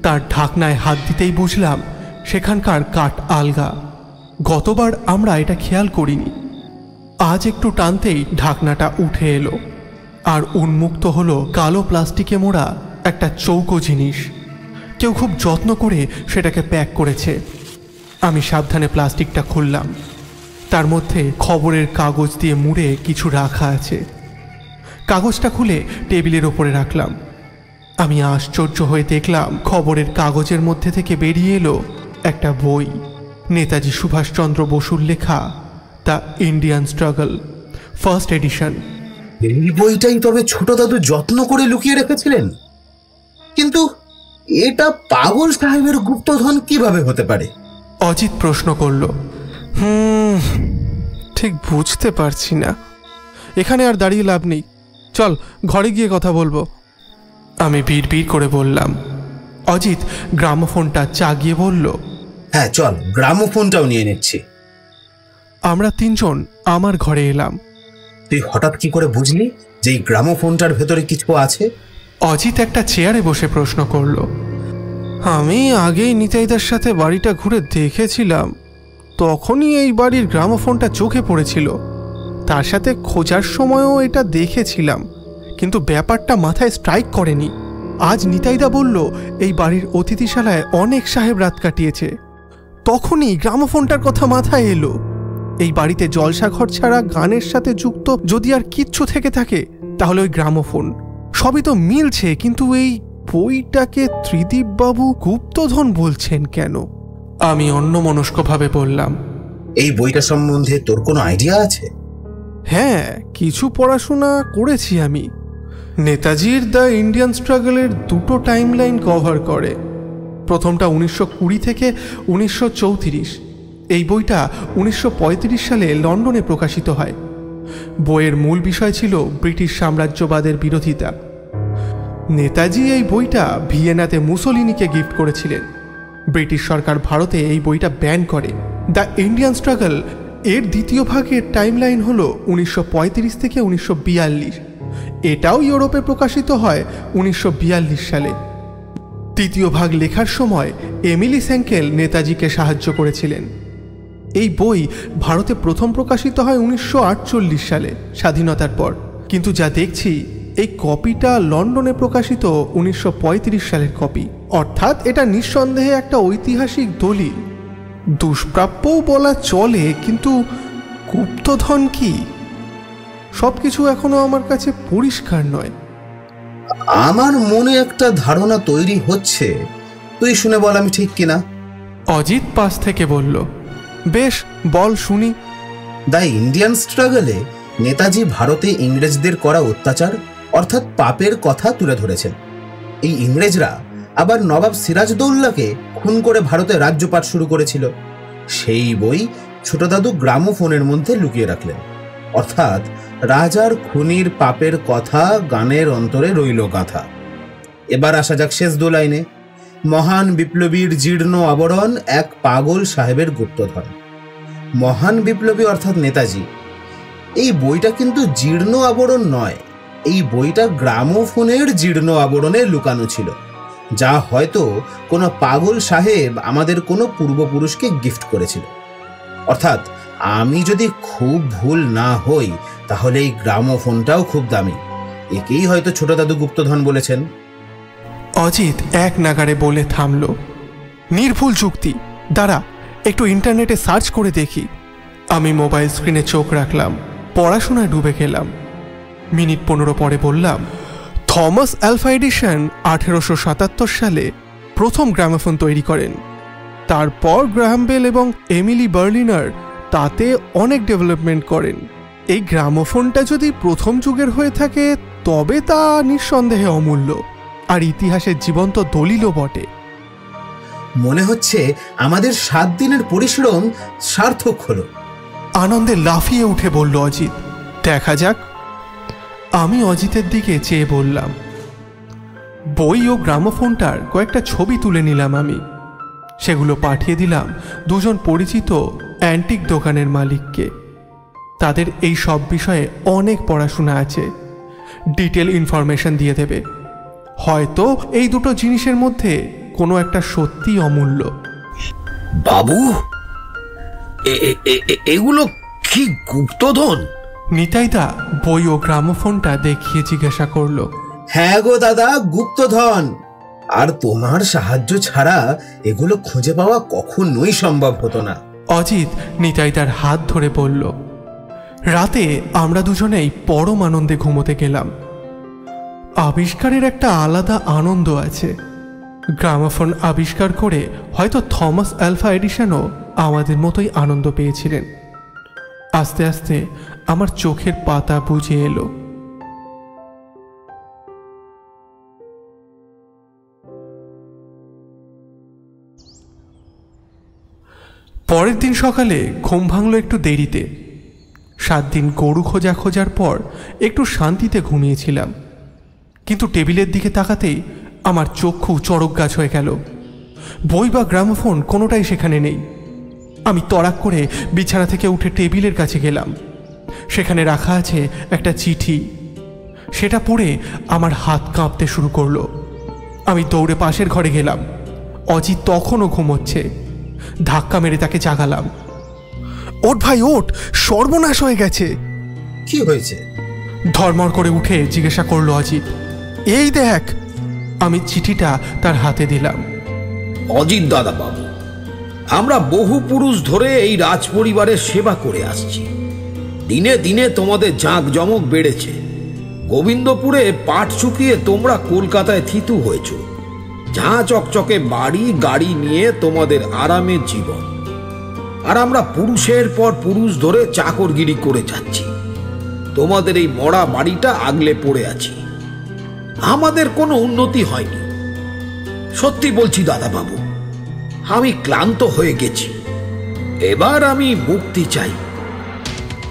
তার ঢাকনায় হাত দিতেই বুঝলাম সেখানকার কাঠ আলগা। গতবার আমরা এটা খেয়াল করিনি। আজ একটু টানতেই ঢাকনাটা উঠে এলো, আর উন্মুক্ত হলো কালো প্লাস্টিকে মোড়া একটা চৌকো জিনিস। কেউ খুব যত্ন করে সেটাকে প্যাক করেছে। আমি সাবধানে প্লাস্টিকটা খুললাম। তার মধ্যে খবরের কাগজ দিয়ে মুড়ে কিছু রাখা আছে। কাগজটা খুলে টেবিলের ওপরে রাখলাম। আমি আশ্চর্য হয়ে দেখলাম খবরের কাগজের মধ্যে থেকে বেরিয়ে এলো একটা বই। নেতাজি সুভাষচন্দ্র বসুর লেখা the Indian struggle, first addition. এই বইটাই তবে ছোট দাদু যত্ন করে লুকিয়ে রেখেছিলেন। কিন্তু এটা পাগল সাহেবের গুপ্তধন কিভাবে হতে পারে? অজিত প্রশ্ন করল। ঠিক বুঝতে পারছি না। এখানে আর দাঁড়িয়ে লাভ নেই, চল ঘরে গিয়ে কথা বলবো। আমি বিড় করে বললাম। অজিত গ্রামোফোনটা চাগিয়ে বলল, হ্যাঁ চল, গ্রামোফোনটাও নিয়ে নিচ্ছি। আমরা 3 জন আমার ঘরে এলাম। তুই হঠাৎ কি করে বুঝলি যে এই গ্রামোফোনটার ভেতরে কিছু আছে? অজিত একটা চেয়ারে বসে প্রশ্ন করল। আমি আগেই নিতাইদার সাথে বাড়িটা ঘুরে দেখেছিলাম, তখনই এই বাড়ির গ্রামোফোনটা চোখে পড়েছিল। তার সাথে খোঁজার সময়ও এটা দেখেছিলাম, কিন্তু ব্যাপারটা মাথায় স্ট্রাইক করেনি। আজ নিতাইদা বলল এই বাড়ির অতিথিশালায় অনেক সাহেব রাত কাটিয়েছে, তখনই গ্রামোফোনটার কথা মাথায় এলো। এই বাড়িতে জলসাঘর ছাড়া গানের সাথে যুক্ত যদি আর কিচ্ছু থেকে থাকে তাহলে ওই গ্রামোফোন। সবই তো মিলছে, কিন্তু এই বইটাকে ত্রিদীপবাবু গুপ্তধন বলছেন কেন? আমি অন্যমনস্কভাবে বললাম, এই বইটা সম্বন্ধে তোর কোনো আইডিয়া আছে? হ্যাঁ, কিছু পড়াশোনা করেছি আমি। নেতাজির দ্য ইন্ডিয়ান স্ট্রাগলের 2টো টাইমলাইন কভার করে। প্রথমটা 1920 থেকে 1934। এই বইটা 1935 সালে লন্ডনে প্রকাশিত হয়। বইয়ের মূল বিষয় ছিল ব্রিটিশ সাম্রাজ্যবাদের বিরোধিতা। নেতাজি এই বইটা ভিয়েনাতে মুসোলিনিকে গিফট করেছিলেন। ব্রিটিশ সরকার ভারতে এই বইটা ব্যান করে। দ্য ইন্ডিয়ান স্ট্রাগল এর দ্বিতীয় ভাগের টাইমলাইন হলো 1935 থেকে 1942। এটাও ইউরোপে প্রকাশিত হয় 1942 সালে। তৃতীয় ভাগ লেখার সময় এমিলি স্যাঙ্কেল নেতাজিকে সাহায্য করেছিলেন। এই বই ভারতে প্রথম প্রকাশিত হয় 1948 সালে, স্বাধীনতার পর। কিন্তু যা দেখছি এই কপিটা লন্ডনে প্রকাশিত 1935 সালের কপি। অর্থাৎ এটা নিঃসন্দেহে একটা ঐতিহাসিক দলিল। দুষ্প্রাপ্যও বলা চলে, কিন্তু গুপ্তধন কি? সবকিছু এখনো আমার কাছে পরিষ্কার নয়। আমার মনে একটা ধারণা তৈরি হচ্ছে, তুই শুনে বল আমি ঠিক কিনা। অজিত পাশ থেকে বলল, বেশ বল শুনি। দ্য ইন্ডিয়ান স্ট্রাগলে নেতাজি ভারতে ইংরেজদের করা অত্যাচার অর্থাৎ পাপের কথা তুলে ধরেছেন। এই ইংরেজরা আবার নবাব সিরাজদৌল্লাকে খুন করে ভারতে রাজ্যপাট শুরু করেছিল। সেই বই ছোট দাদু গ্রামোফোনের মধ্যে লুকিয়ে রাখলেন। অর্থাৎ রাজার খুনির পাপের কথা গানের অন্তরে রইল গাথা। এবার আসা যাক শেষ 2 লাইনে। মহান বিপ্লবীর জীর্ণ আবরণ এক পাগল সাহেবের গুপ্তধন। মহান বিপ্লবী অর্থাৎ নেতাজি। এই বইটা কিন্তু জীর্ণ আবরণ নয়, এই বইটা গ্রামোফোনের জীর্ণ আবরণে লুকানো ছিল, যা হয়তো কোনো পাগল সাহেব আমাদের কোনো পূর্বপুরুষকে গিফট করেছিল। অর্থাৎ আমি যদি খুব ভুল না হই তাহলে এই গ্রামোফোনটাও খুব দামি। একেই হয়তো ছোট দাদু গুপ্তধন বলেছেন। অজিত এক নাগারে বলে থামল। নির্ভুল যুক্তি, দাঁড়া একটু ইন্টারনেটে সার্চ করে দেখি। আমি মোবাইল স্ক্রিনে চোখ রাখলাম, পড়াশোনায় ডুবে গেলাম। মিনিট 15 পরে বললাম, থমাস আলভা এডিসন 1877 সালে প্রথম গ্রামোফোন তৈরি করেন। তারপর গ্রাহাম বেল এবং এমিলি বার্লিনার তাতে অনেক ডেভেলপমেন্ট করেন। এই গ্রামোফোনটা যদি প্রথম যুগের হয়ে থাকে তবে তা নিঃসন্দেহে অমূল্য, আর ইতিহাসের জীবন্ত দলিলও বটে। মনে হচ্ছে আমাদের 7 দিনের পরিশ্রম সার্থক হলো। আনন্দে লাফিয়ে উঠে বলল অজিত। দেখা যাক। আমি অজিতের দিকে চেয়ে বললাম। বই ও গ্রামোফোনটার কয়েকটা ছবি তুলে নিলাম আমি। সেগুলো পাঠিয়ে দিলাম দুজন পরিচিত অ্যান্টিক দোকানের মালিককে। তাদের এই সব বিষয়ে অনেক পড়াশোনা আছে, ডিটেল ইনফরমেশন দিয়ে দেবে। হয়তো এই দুটো জিনিসের মধ্যে কোনো একটা সত্যি অমূল্য। বাবু, এগুলো কি গুপ্তধন? নিতাইদা বই ও গ্রামোফোনটা দেখিয়ে জিজ্ঞাসা করলো। হ্যাঁ গো দাদা, গুপ্তধন। আর তোমার সাহায্য ছাড়া এগুলো খুঁজে পাওয়া কখনোই সম্ভব হতো না। অজিত নিতাইদার হাত ধরে বলল। রাতে আমরা দুজনেই পরম আনন্দে ঘুমোতে গেলাম। আবিষ্কারের একটা আলাদা আনন্দ আছে। গ্রামোফোন আবিষ্কার করে হয়তো থমাস আলভা এডিসনও আমাদের মতোই আনন্দ পেয়েছিলেন। আস্তে আস্তে আমার চোখের পাতা বুজে এলো। পরের দিন সকালে ঘুম ভাঙল একটু দেরিতে। 7 দিন গরু খোঁজার পর একটু শান্তিতে ঘুমিয়েছিলাম, কিন্তু টেবিলের দিকে তাকাতেই আমার চক্ষু চড়ক গাছ হয়ে গেল। বই বা গ্রামোফোন কোনোটাই সেখানে নেই। আমি তড়াক করে বিছানা থেকে উঠে টেবিলের কাছে গেলাম। সেখানে রাখা আছে একটা চিঠি। সেটা পড়ে আমার হাত কাঁপতে শুরু করলো। আমি দৌড়ে পাশের ঘরে গেলাম। অজিত তখনও ঘুমোচ্ছে। ধাক্কা মেরে তাকে জাগালাম। ওঠ ভাই ওঠ, সর্বনাশ হয়ে গেছে। কি হয়েছে? ধর্মর করে উঠে জিজ্ঞাসা করলো অজিত। এই দেখ। আমি চিঠিটা তার হাতে দিলাম। অজিত দাদা বাবু, আমরা বহু পুরুষ ধরে এই রাজ পরিবারের সেবা করে আসছি। দিনে দিনে তোমাদের জাঁকজমক বেড়েছে। গোবিন্দপুরে পাট শুকিয়ে তোমরা কলকাতায় থিতু হয়েছ। ঝাঁ চকচকে বাড়ি গাড়ি নিয়ে তোমাদের আরামের জীবন, আর আমরা পুরুষের পর পুরুষ ধরে চাকরগিরি করে যাচ্ছি। তোমাদের এই মরা বাড়িটা আগলে পড়ে আছি। আমাদের কোনো উন্নতি হয়নি। সত্যি বলছি দাদা বাবু, আমি ক্লান্ত হয়ে গেছি। এবার আমি মুক্তি চাই।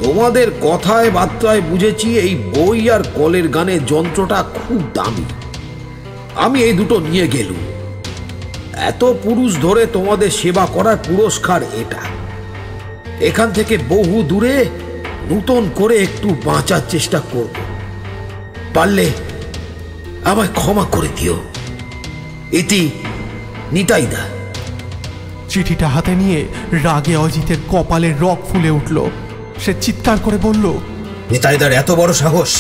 তোমাদের কথায় বার্তায় বুঝেছি এই বই আর কলের গানের যন্ত্রটা খুব দামি। আমি এই দুটো নিয়ে গেলুম। এত পুরুষ ধরে তোমাদের সেবা করার পুরস্কার এটা। এখান থেকে বহু দূরে নূতন করে একটু বাঁচার চেষ্টা করব। পারলে আমায় ক্ষমা করে দিও। ইতি নিতাইদা। চিঠিটা হাতে নিয়ে রাগে অজিতের কপালে রক ফুলে উঠল। সে চিৎকার করে বলল, নিতাইদার এত বড় সাহস!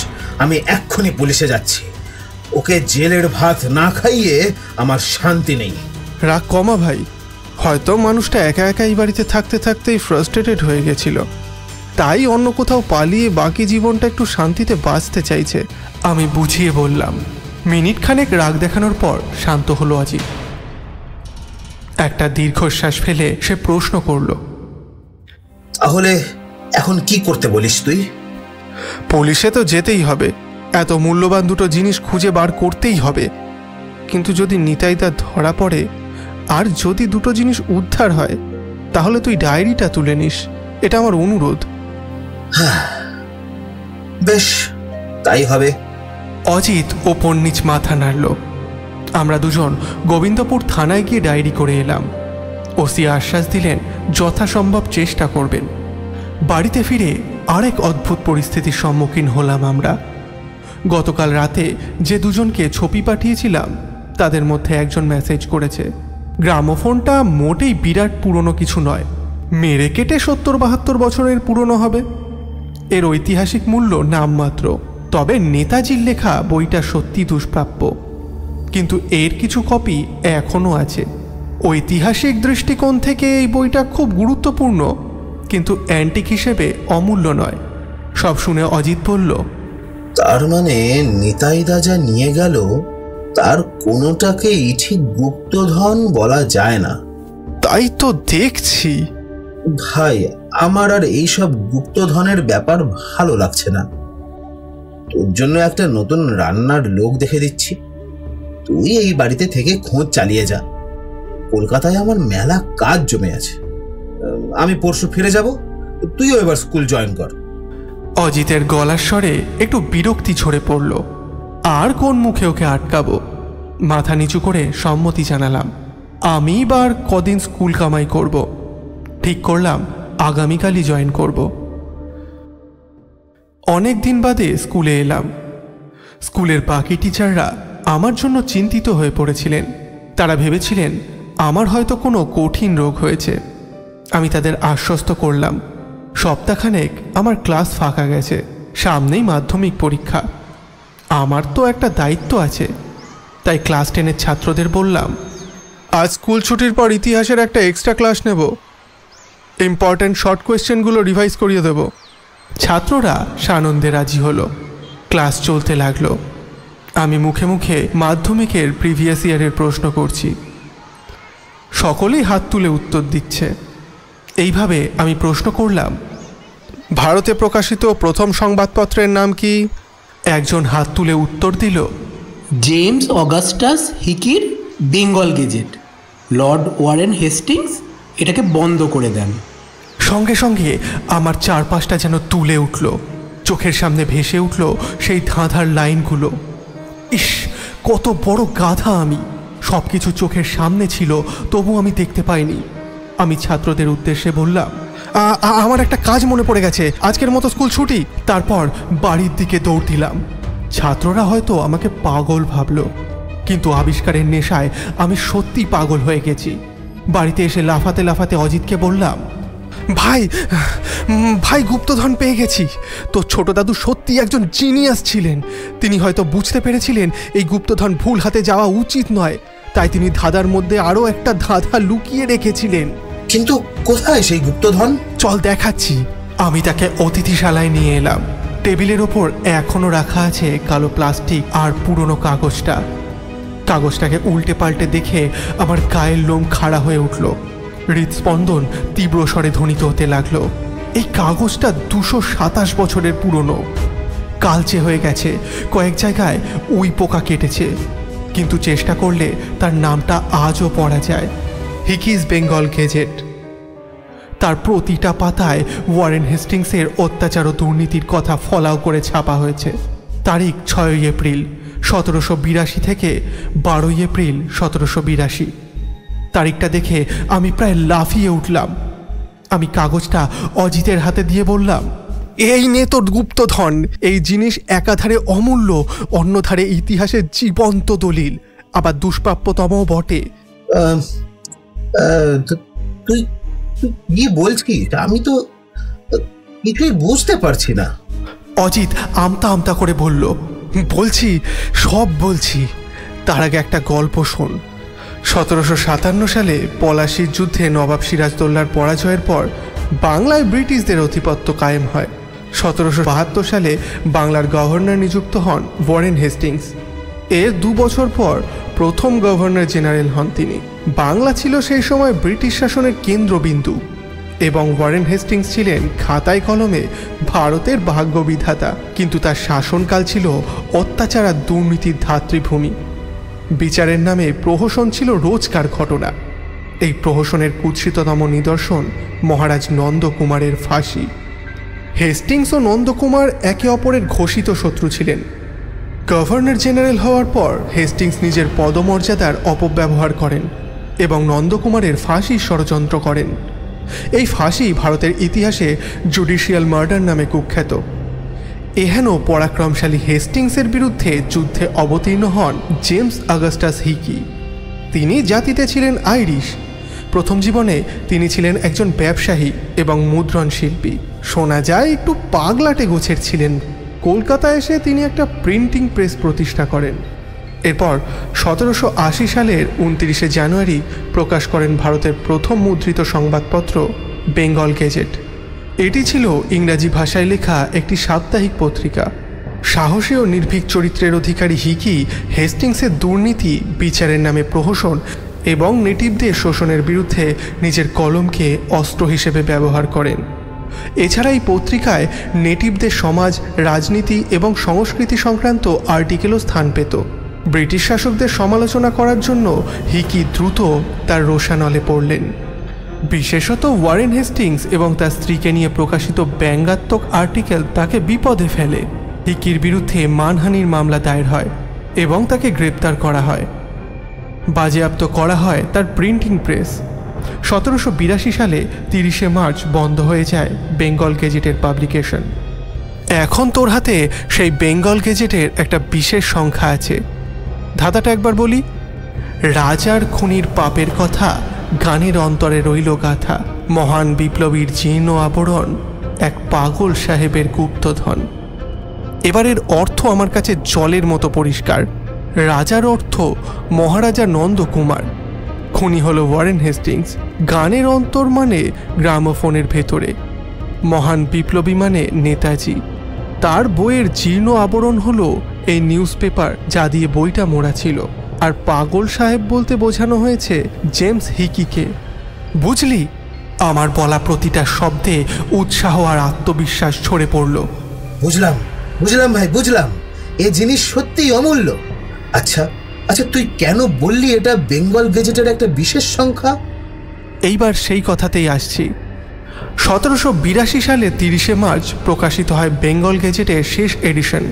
আমি এক্ষুনি পুলিশে যাচ্ছি। ওকে জেলের ভাত না খাইয়ে আমার শান্তি নেই। রাগ কমা ভাই। হয়তো মানুষটা একা একা এই বাড়িতে থাকতে থাকতেই ফ্রাস্ট্রেটেড হয়ে গেছিল, তাই অন্য কোথাও পালিয়ে বাকি জীবনটা একটু শান্তিতে বাঁচতে চাইছে। আমি বুঝিয়ে বললাম। মিনিট খানেক রাগ দেখানোর পর শান্ত হলো অজিত। একটা দীর্ঘশ্বাস ফেলে সে প্রশ্ন করল, তাহলে এখন কি করতে বলিস তুই? পুলিশে তো যেতেই হবে। এত মূল্যবান দুটো জিনিস খুঁজে বার করতেই হবে। কিন্তু যদি নিতাইদা ধরা পড়ে আর যদি দুটো জিনিস উদ্ধার হয়, তাহলে তুই ডায়েরিটা তুলে নিস। এটা আমার অনুরোধ। বেশ, তাই হবে। অজিত ওপর নিচ মাথা নাড়ল। আমরা দুজন গোবিন্দপুর থানায় গিয়ে ডায়েরি করে এলাম। ওসি আশ্বাস দিলেন যথাসম্ভব চেষ্টা করবেন। বাড়িতে ফিরে আরেক অদ্ভুত পরিস্থিতির সম্মুখীন হলাম আমরা। গতকাল রাতে যে দুজনকে ছবি পাঠিয়েছিলাম তাদের মধ্যে একজন মেসেজ করেছে, গ্রামোফোনটা মোটেই বিরাট পুরনো কিছু নয়, মেরে কেটে 70-72 বছরের পুরনো হবে। এর ঐতিহাসিক মূল্য নামমাত্র। তবে নেতাজির লেখা বইটা সত্যি দুষ্প্রাপ্য, কিন্তু এর কিছু কপি এখনও আছে। ঐতিহাসিক দৃষ্টিকোণ থেকে এই বইটা খুব গুরুত্বপূর্ণ, কিন্তু অ্যান্টিক হিসেবে অমূল্য নয়। সব শুনে অজিত বলল, তার মানে নিতাইদা যা নিয়ে গেল তার কোনোটাকেই ঠিক গুপ্তধন বলা যায় না। তাই তো দেখছি। ভাই, আমার আর এইসব গুপ্তধনের ব্যাপার ভালো লাগছে না। তোর জন্য একটা নতুন রান্নার লোক দেখে দিচ্ছি, তুই এই বাড়িতে থেকে খোঁজ চালিয়ে যা। কলকাতায় আমার মেলা কাজ জমে আছে। আমি পরশু ফিরে যাব, তুইও এবার স্কুল জয়েন কর। অজিতের গলার স্বরে একটু বিরক্তি ঝরে পড়ল। আর কোন মুখে ওকে আটকাবো? মাথা নিচু করে সম্মতি জানালাম। আমি বার কদিন স্কুল কামাই করব। ঠিক করলাম আগামীকালই জয়েন করব। অনেক দিন বাদে স্কুলে এলাম। স্কুলের বাকি টিচাররা আমার জন্য চিন্তিত হয়ে পড়েছিলেন। তারা ভেবেছিলেন আমার হয়তো কোনো কঠিন রোগ হয়েছে। আমি তাদের আশ্বস্ত করলাম সপ্তাহখানেক আমার ক্লাস ফাঁকা গেছে, সামনেই মাধ্যমিক পরীক্ষা। আমার তো একটা দায়িত্ব আছে। তাই ক্লাস 10-এর ছাত্রদের বললাম, আজ স্কুল ছুটির পর ইতিহাসের একটা এক্সট্রা ক্লাস নেব, ইম্পর্ট্যান্ট শর্ট কোয়েশ্চেনগুলো রিভাইজ করিয়ে দেব। ছাত্ররা সানন্দে রাজি হলো। ক্লাস চলতে লাগলো। আমি মুখে মুখে মাধ্যমিকের প্রিভিয়াস ইয়ারের প্রশ্ন করছি। সকলেই হাত তুলে উত্তর দিচ্ছে। এইভাবে আমি প্রশ্ন করলাম, ভারতে প্রকাশিত প্রথম সংবাদপত্রের নাম কি? একজন হাত তুলে উত্তর দিল, জেমস অগাস্টাস হিকির Bengal Gazette. Lord Warren Hastings এটাকে বন্ধ করে দেন। সঙ্গে সঙ্গে আমার চারপাশটা যেন তুলে উঠল। চোখের সামনে ভেসে উঠল সেই ধাঁধার লাইনগুলো। ইস, কত বড় গাধা আমি! সব কিছু চোখের সামনে ছিল, তবু আমি দেখতে পাইনি। আমি ছাত্রদের উদ্দেশ্যে বললাম, আমার একটা কাজ মনে পড়ে গেছে, আজকের মতো স্কুল ছুটি। তারপর বাড়ির দিকে দৌড় দিলাম। ছাত্ররা হয়তো আমাকে পাগল ভাবল, কিন্তু আবিষ্কারের নেশায় আমি সত্যি পাগল হয়ে গেছি। বাড়িতে এসে লাফাতে লাফাতে অজিতকে বললাম, ভাই ভাই গুপ্তধন পেয়ে গেছি। তো ছোট দাদু সত্যি একজন জিনিয়াস ছিলেন। তিনি হয়তো বুঝতে পেরেছিলেন এই গুপ্তধন ভুল হাতে যাওয়া উচিত নয়, তাই তিনি ধাঁধার মধ্যে আরও একটা ধাঁধা লুকিয়ে রেখেছিলেন। কিন্তু কোথায় সেই গুপ্তধন? চল দেখাচ্ছি। আমি তাকে অতিথিশালায় নিয়ে এলাম। টেবিলের ওপর এখনও রাখা আছে কালো প্লাস্টিক আর পুরনো কাগজটা। কাগজটাকে উল্টে পাল্টে দেখে আমার গায়ের লোম খাড়া হয়ে উঠল। হৃদস্পন্দন তীব্র স্বরে ধ্বনিত হতে লাগলো। এই কাগজটা 227 বছরের পুরনো, কালচে হয়ে গেছে, কয়েক জায়গায় উই পোকা কেটেছে, কিন্তু চেষ্টা করলে তার নামটা আজও পড়া যায়, হিকিস বেঙ্গল গেজেট। তার প্রতিটা পাতায় ওয়ারেন হেস্টিংসের অত্যাচার ও দুর্নীতির কথা ফলাও করে ছাপা হয়েছে। তারিখ 6 এপ্রিল 1782 থেকে 12 এপ্রিল 1782। তারিখটা দেখে আমি প্রায় লাফিয়ে উঠলাম। আমি কাগজটা অজিতের হাতে দিয়ে বললাম, এই নে তোর গুপ্তধন। এই জিনিস একাধারে অমূল্য, অন্যধারে ইতিহাসের জীবন্ত দলিল, আবার দুষ্প্রাপ্যতমও বটে। তুই কি বলছিস? আমি তো কিছুই বুঝতে পারছি না। অজিত আমতা আমতা করে বলল, বলছি, সব বলছি। তার আগে একটা গল্প শোন। 1757 সালে পলাশির যুদ্ধে নবাব সিরাজদৌল্লার পরাজয়ের পর বাংলায় ব্রিটিশদের আধিপত্য কায়েম হয়। 1772 সালে বাংলার গভর্নর নিযুক্ত হন ওয়ারেন হেস্টিংস। এর 2 বছর পর প্রথম গভর্নর জেনারেল হন তিনি। বাংলা ছিল সেই সময় ব্রিটিশ শাসনের কেন্দ্রবিন্দু এবং ওয়ারেন হেস্টিংস ছিলেন খাতায় কলমে ভারতের ভাগ্য বিধাতা, কিন্তু তার শাসনকাল ছিল অত্যাচার আর দুর্নীতির ধাত্রীভূমি। বিচারের নামে প্রহসন ছিল রোজকার ঘটনা। এই প্রহসনের কুৎসিততম নিদর্শন মহারাজ নন্দকুমারের ফাঁসি। হেস্টিংস ও নন্দকুমার একে অপরের ঘোষিত শত্রু ছিলেন। গভর্নর জেনারেল হওয়ার পর হেস্টিংস নিজের পদমর্যাদার অপব্যবহার করেন এবং নন্দকুমারের ফাঁসির ষড়যন্ত্র করেন। এই ফাঁসি ভারতের ইতিহাসে জুডিশিয়াল মার্ডার নামে কুখ্যাত। এহেন পরাক্রমশালী হেস্টিংসের বিরুদ্ধে যুদ্ধে অবতীর্ণ হন জেমস অগাস্টাস হিকি। তিনি জাতিতে ছিলেন আইরিশ। প্রথম জীবনে তিনি ছিলেন একজন ব্যবসায়ী এবং মুদ্রণ শিল্পী। শোনা যায় একটু পাগলাটে গোছের ছিলেন। কলকাতায় এসে তিনি একটা প্রিন্টিং প্রেস প্রতিষ্ঠা করেন। এরপর 1780 সালের 29শে জানুয়ারি প্রকাশ করেন ভারতের প্রথম মুদ্রিত সংবাদপত্র বেঙ্গল গেজেট। এটি ছিল ইংরাজি ভাষায় লেখা একটি সাপ্তাহিক পত্রিকা। সাহসী ও নির্ভীক চরিত্রের অধিকারী হিকি হেস্টিংসের দুর্নীতি, বিচারের নামে প্রহসন এবং নেটিভদের শোষণের বিরুদ্ধে নিজের কলমকে অস্ত্র হিসেবে ব্যবহার করেন। এছাড়া এই পত্রিকায় নেটিভদের সমাজ, রাজনীতি এবং সংস্কৃতি সংক্রান্ত আর্টিকেলও স্থান পেত। ব্রিটিশ শাসকদের সমালোচনা করার জন্য হিকি দ্রুত তার রোষানলে পড়লেন। বিশেষত ওয়ারেন হেস্টিংস এবং তার স্ত্রীকে নিয়ে প্রকাশিত ব্যঙ্গাত্মক আর্টিকেল তাকে বিপদে ফেলে। হিকির বিরুদ্ধে মানহানির মামলা দায়ের হয় এবং তাকে গ্রেপ্তার করা হয়। বাজেয়াপ্ত করা হয় তার প্রিন্টিং প্রেস। 1782 সালে 30শে মার্চ বন্ধ হয়ে যায় বেঙ্গল গেজেটের পাবলিকেশন। এখন তোর হাতে সেই বেঙ্গল গেজেটের একটা বিশেষ সংখ্যা আছে। ধাঁধাটা একবার বলি। রাজার খুনির পাপের কথা গানের অন্তরে রইল গাথা, মহান বিপ্লবীর জীর্ণ আবরণ, এক পাগল সাহেবের গুপ্তধন। এবারের অর্থ আমার কাছে জলের মতো পরিষ্কার। রাজার অর্থ মহারাজা নন্দকুমার, খুনি হলো ওয়ারেন হেস্টিংস। গানের অন্তর মানে গ্রামোফোনের ভেতরে, মহান বিপ্লবী মানে নেতাজি। তার বইয়ের জীর্ণ আবরণ হলো এই নিউজ পেপার যা দিয়ে বইটা মোড়া ছিল। আর পাগল সাহেব বলতে বোঝানো হয়েছে জেমস হিকিকে। বুঝলি? আমার বলা প্রতিটা শব্দে উৎসাহ আর আত্মবিশ্বাস ঝরে পড়ল। বুঝলাম বুঝলাম ভাই, বুঝলাম। এ জিনিস সত্যিই অমূল্য। আচ্ছা আচ্ছা, তুই কেন বললি এটা বেঙ্গল গেজেটের একটা বিশেষ সংখ্যা? এইবার সেই কথাতেই আসছি। 1782 সালে 30শে মার্চ প্রকাশিত হয় বেঙ্গল গেজেটের শেষ এডিশন।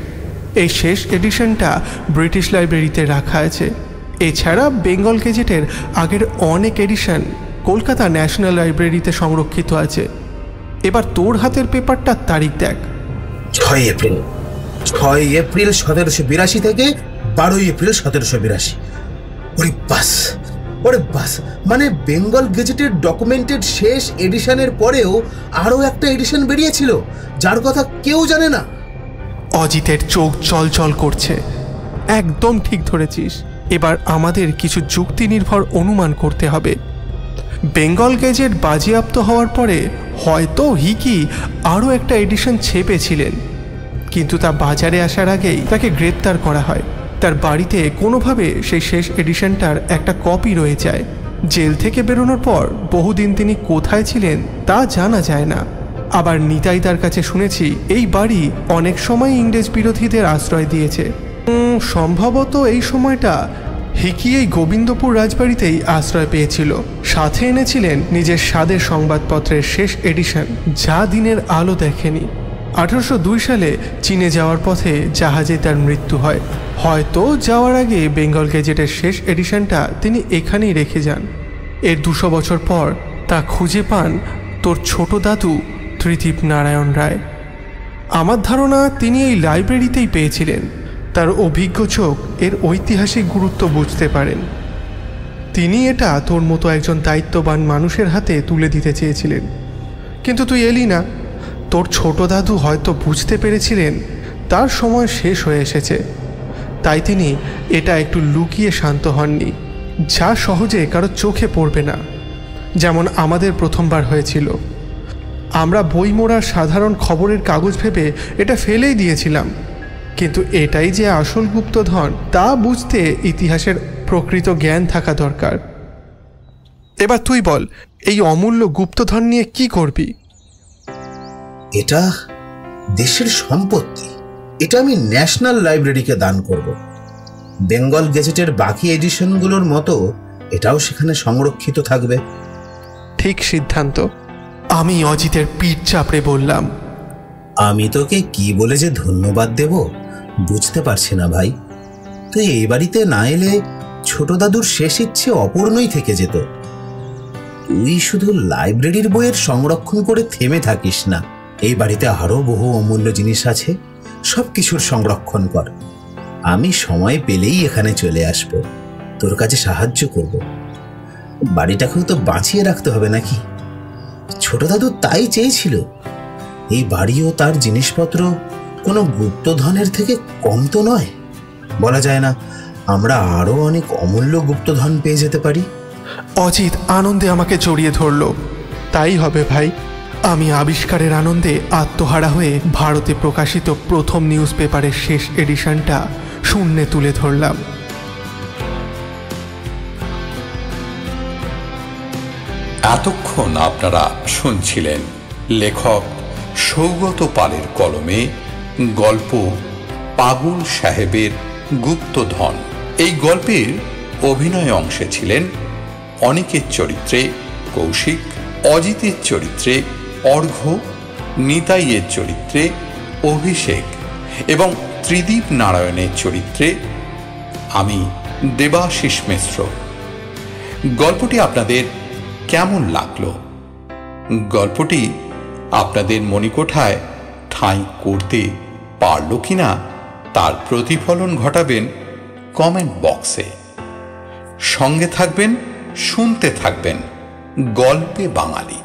এই শেষ এডিশনটা ব্রিটিশ লাইব্রেরিতে রাখা আছে। এছাড়া বেঙ্গল গেজেটের আগের অনেক এডিশন কলকাতা ন্যাশনাল লাইব্রেরিতে সংরক্ষিত আছে। এবার তোর হাতের পেপারটার তারিখ দেখ। 6 এপ্রিল 1782 থেকে 12 এপ্রিল 1782। ওরে বাস, মানে বেঙ্গল গেজেটের ডকুমেন্টেড শেষ এডিশনের পরেও আরও একটা এডিশন বেরিয়েছিল যার কথা কেউ জানে না। অজিতের চোখ চলচল করছে। একদম ঠিক ধরেছিস। এবার আমাদের কিছু যুক্তি নির্ভর অনুমান করতে হবে। বেঙ্গল গেজেট বাজেয়াপ্ত হওয়ার পরে হয়তো হিকি আরও একটা এডিশন ছেপেছিলেন, কিন্তু তা বাজারে আসার আগেই তাকে গ্রেপ্তার করা হয়। তার বাড়িতে কোনোভাবে সেই শেষ এডিশনটার একটা কপি রয়ে যায়। জেল থেকে বেরোনোর পর বহুদিন তিনি কোথায় ছিলেন তা জানা যায় না। আবার নিতাই তার কাছে শুনেছি এই বাড়ি অনেক সময় ইংরেজ বিরোধীদের আশ্রয় দিয়েছে। সম্ভবত এই সময়টা হিকি এই গোবিন্দপুর রাজবাড়িতেই আশ্রয় পেয়েছিল। সাথে এনেছিলেন নিজের স্বাদের সংবাদপত্রের শেষ এডিশন, যা দিনের আলো দেখেনি। 1802 সালে চীনে যাওয়ার পথে জাহাজে তার মৃত্যু হয়। হয়তো যাওয়ার আগে বেঙ্গল গেজেটের শেষ এডিশনটা তিনি এখানেই রেখে যান। এর 200 বছর পর তা খুঁজে পান তোর ছোট দাদু ত্রিদীপ নারায়ণ রায়। আমার ধারণা তিনি এই লাইব্রেরিতেই পেয়েছিলেন। তার অভিজ্ঞ চোখ এর ঐতিহাসিক গুরুত্ব বুঝতে পারেন। তিনি এটা তোর মতো একজন দায়িত্ববান মানুষের হাতে তুলে দিতে চেয়েছিলেন, কিন্তু তুই এলি না। তোর ছোট দাদু হয়তো বুঝতে পেরেছিলেন তার সময় শেষ হয়ে এসেছে, তাই তিনি এটা একটু লুকিয়ে শান্ত হননি, যা সহজে কারো চোখে পড়বে না, যেমন আমাদের প্রথমবার হয়েছিল। আমরা বই মোড়ার সাধারণ খবরের কাগজ ভেবে এটা ফেলেই দিয়েছিলাম, কিন্তু এটাই যে আসল গুপ্তধন তা বুঝতে ইতিহাসের প্রকৃত জ্ঞান থাকা দরকার। এবার তুই বল, এই অমূল্য গুপ্তধন নিয়ে কি করবি? এটা দেশের সম্পত্তি। এটা আমি ন্যাশনাল লাইব্রেরিকে দান করব। বেঙ্গল গেজেটের বাকি এডিশনগুলোর মতো এটাও সেখানে সংরক্ষিত থাকবে। ঠিক সিদ্ধান্ত। আমি অজিতের পিঠ চাপড়ে বললাম, আমি তোকে কি বলে যে ধন্যবাদ দেব বুঝতে পারছি না ভাই। তুই এই বাড়িতে না এলে ছোট দাদুর শেষ ইচ্ছে অপূর্ণই থেকে যেত। তুই শুধু লাইব্রেরির বইয়ের সংরক্ষণ করে থেমে থাকিস না। এই বাড়িতে আরো বহু অমূল্য জিনিস আছে, সবকিছুর সংরক্ষণ কর। আমি সময় পেলেই এখানে চলে আসব, তোর কাছে সাহায্য করব। বাড়িটাকেও তো বাঁচিয়ে রাখতে হবে নাকি? ছোট দাদু তাই চেয়েছিল। এই বাড়িও তার জিনিসপত্র কোনো গুপ্তধনের থেকে কম তো নয়। বলা যায় না আমরা আরো অনেক অমূল্য গুপ্তধন পেয়ে যেতে পারি। অজিত আনন্দে আমাকে জড়িয়ে ধরল। তাই হবে ভাই। আমি আবিষ্কারের আনন্দে আত্মহারা হয়ে ভারতে প্রকাশিত প্রথম নিউজ পেপারের শেষ এডিশনটা শূন্যে তুলে ধরলাম। এতক্ষণ আপনারা শুনছিলেন লেখক সৌগত পালের কলমে গল্প পাগল সাহেবের গুপ্তধন। এই গল্পের অভিনয় অংশে ছিলেন অনিকের চরিত্রে কৌশিক, অজিতের চরিত্রে অর্ঘ্য, নিতাইয়ের চরিত্রে অভিষেক এবং ত্রিদীপ নারায়ণের চরিত্রে আমি দেবাশিস মিশ্র। গল্পটি আপনাদের কেমন লাগলো? গল্পটি আপনাদের মণিকোঠায় ঠাঁই করতে পারল কিনা তার প্রতিফলন ঘটাবেন কমেন্ট বক্সে। সঙ্গে থাকবেন, শুনতে থাকবেন গল্পে বাঙালি।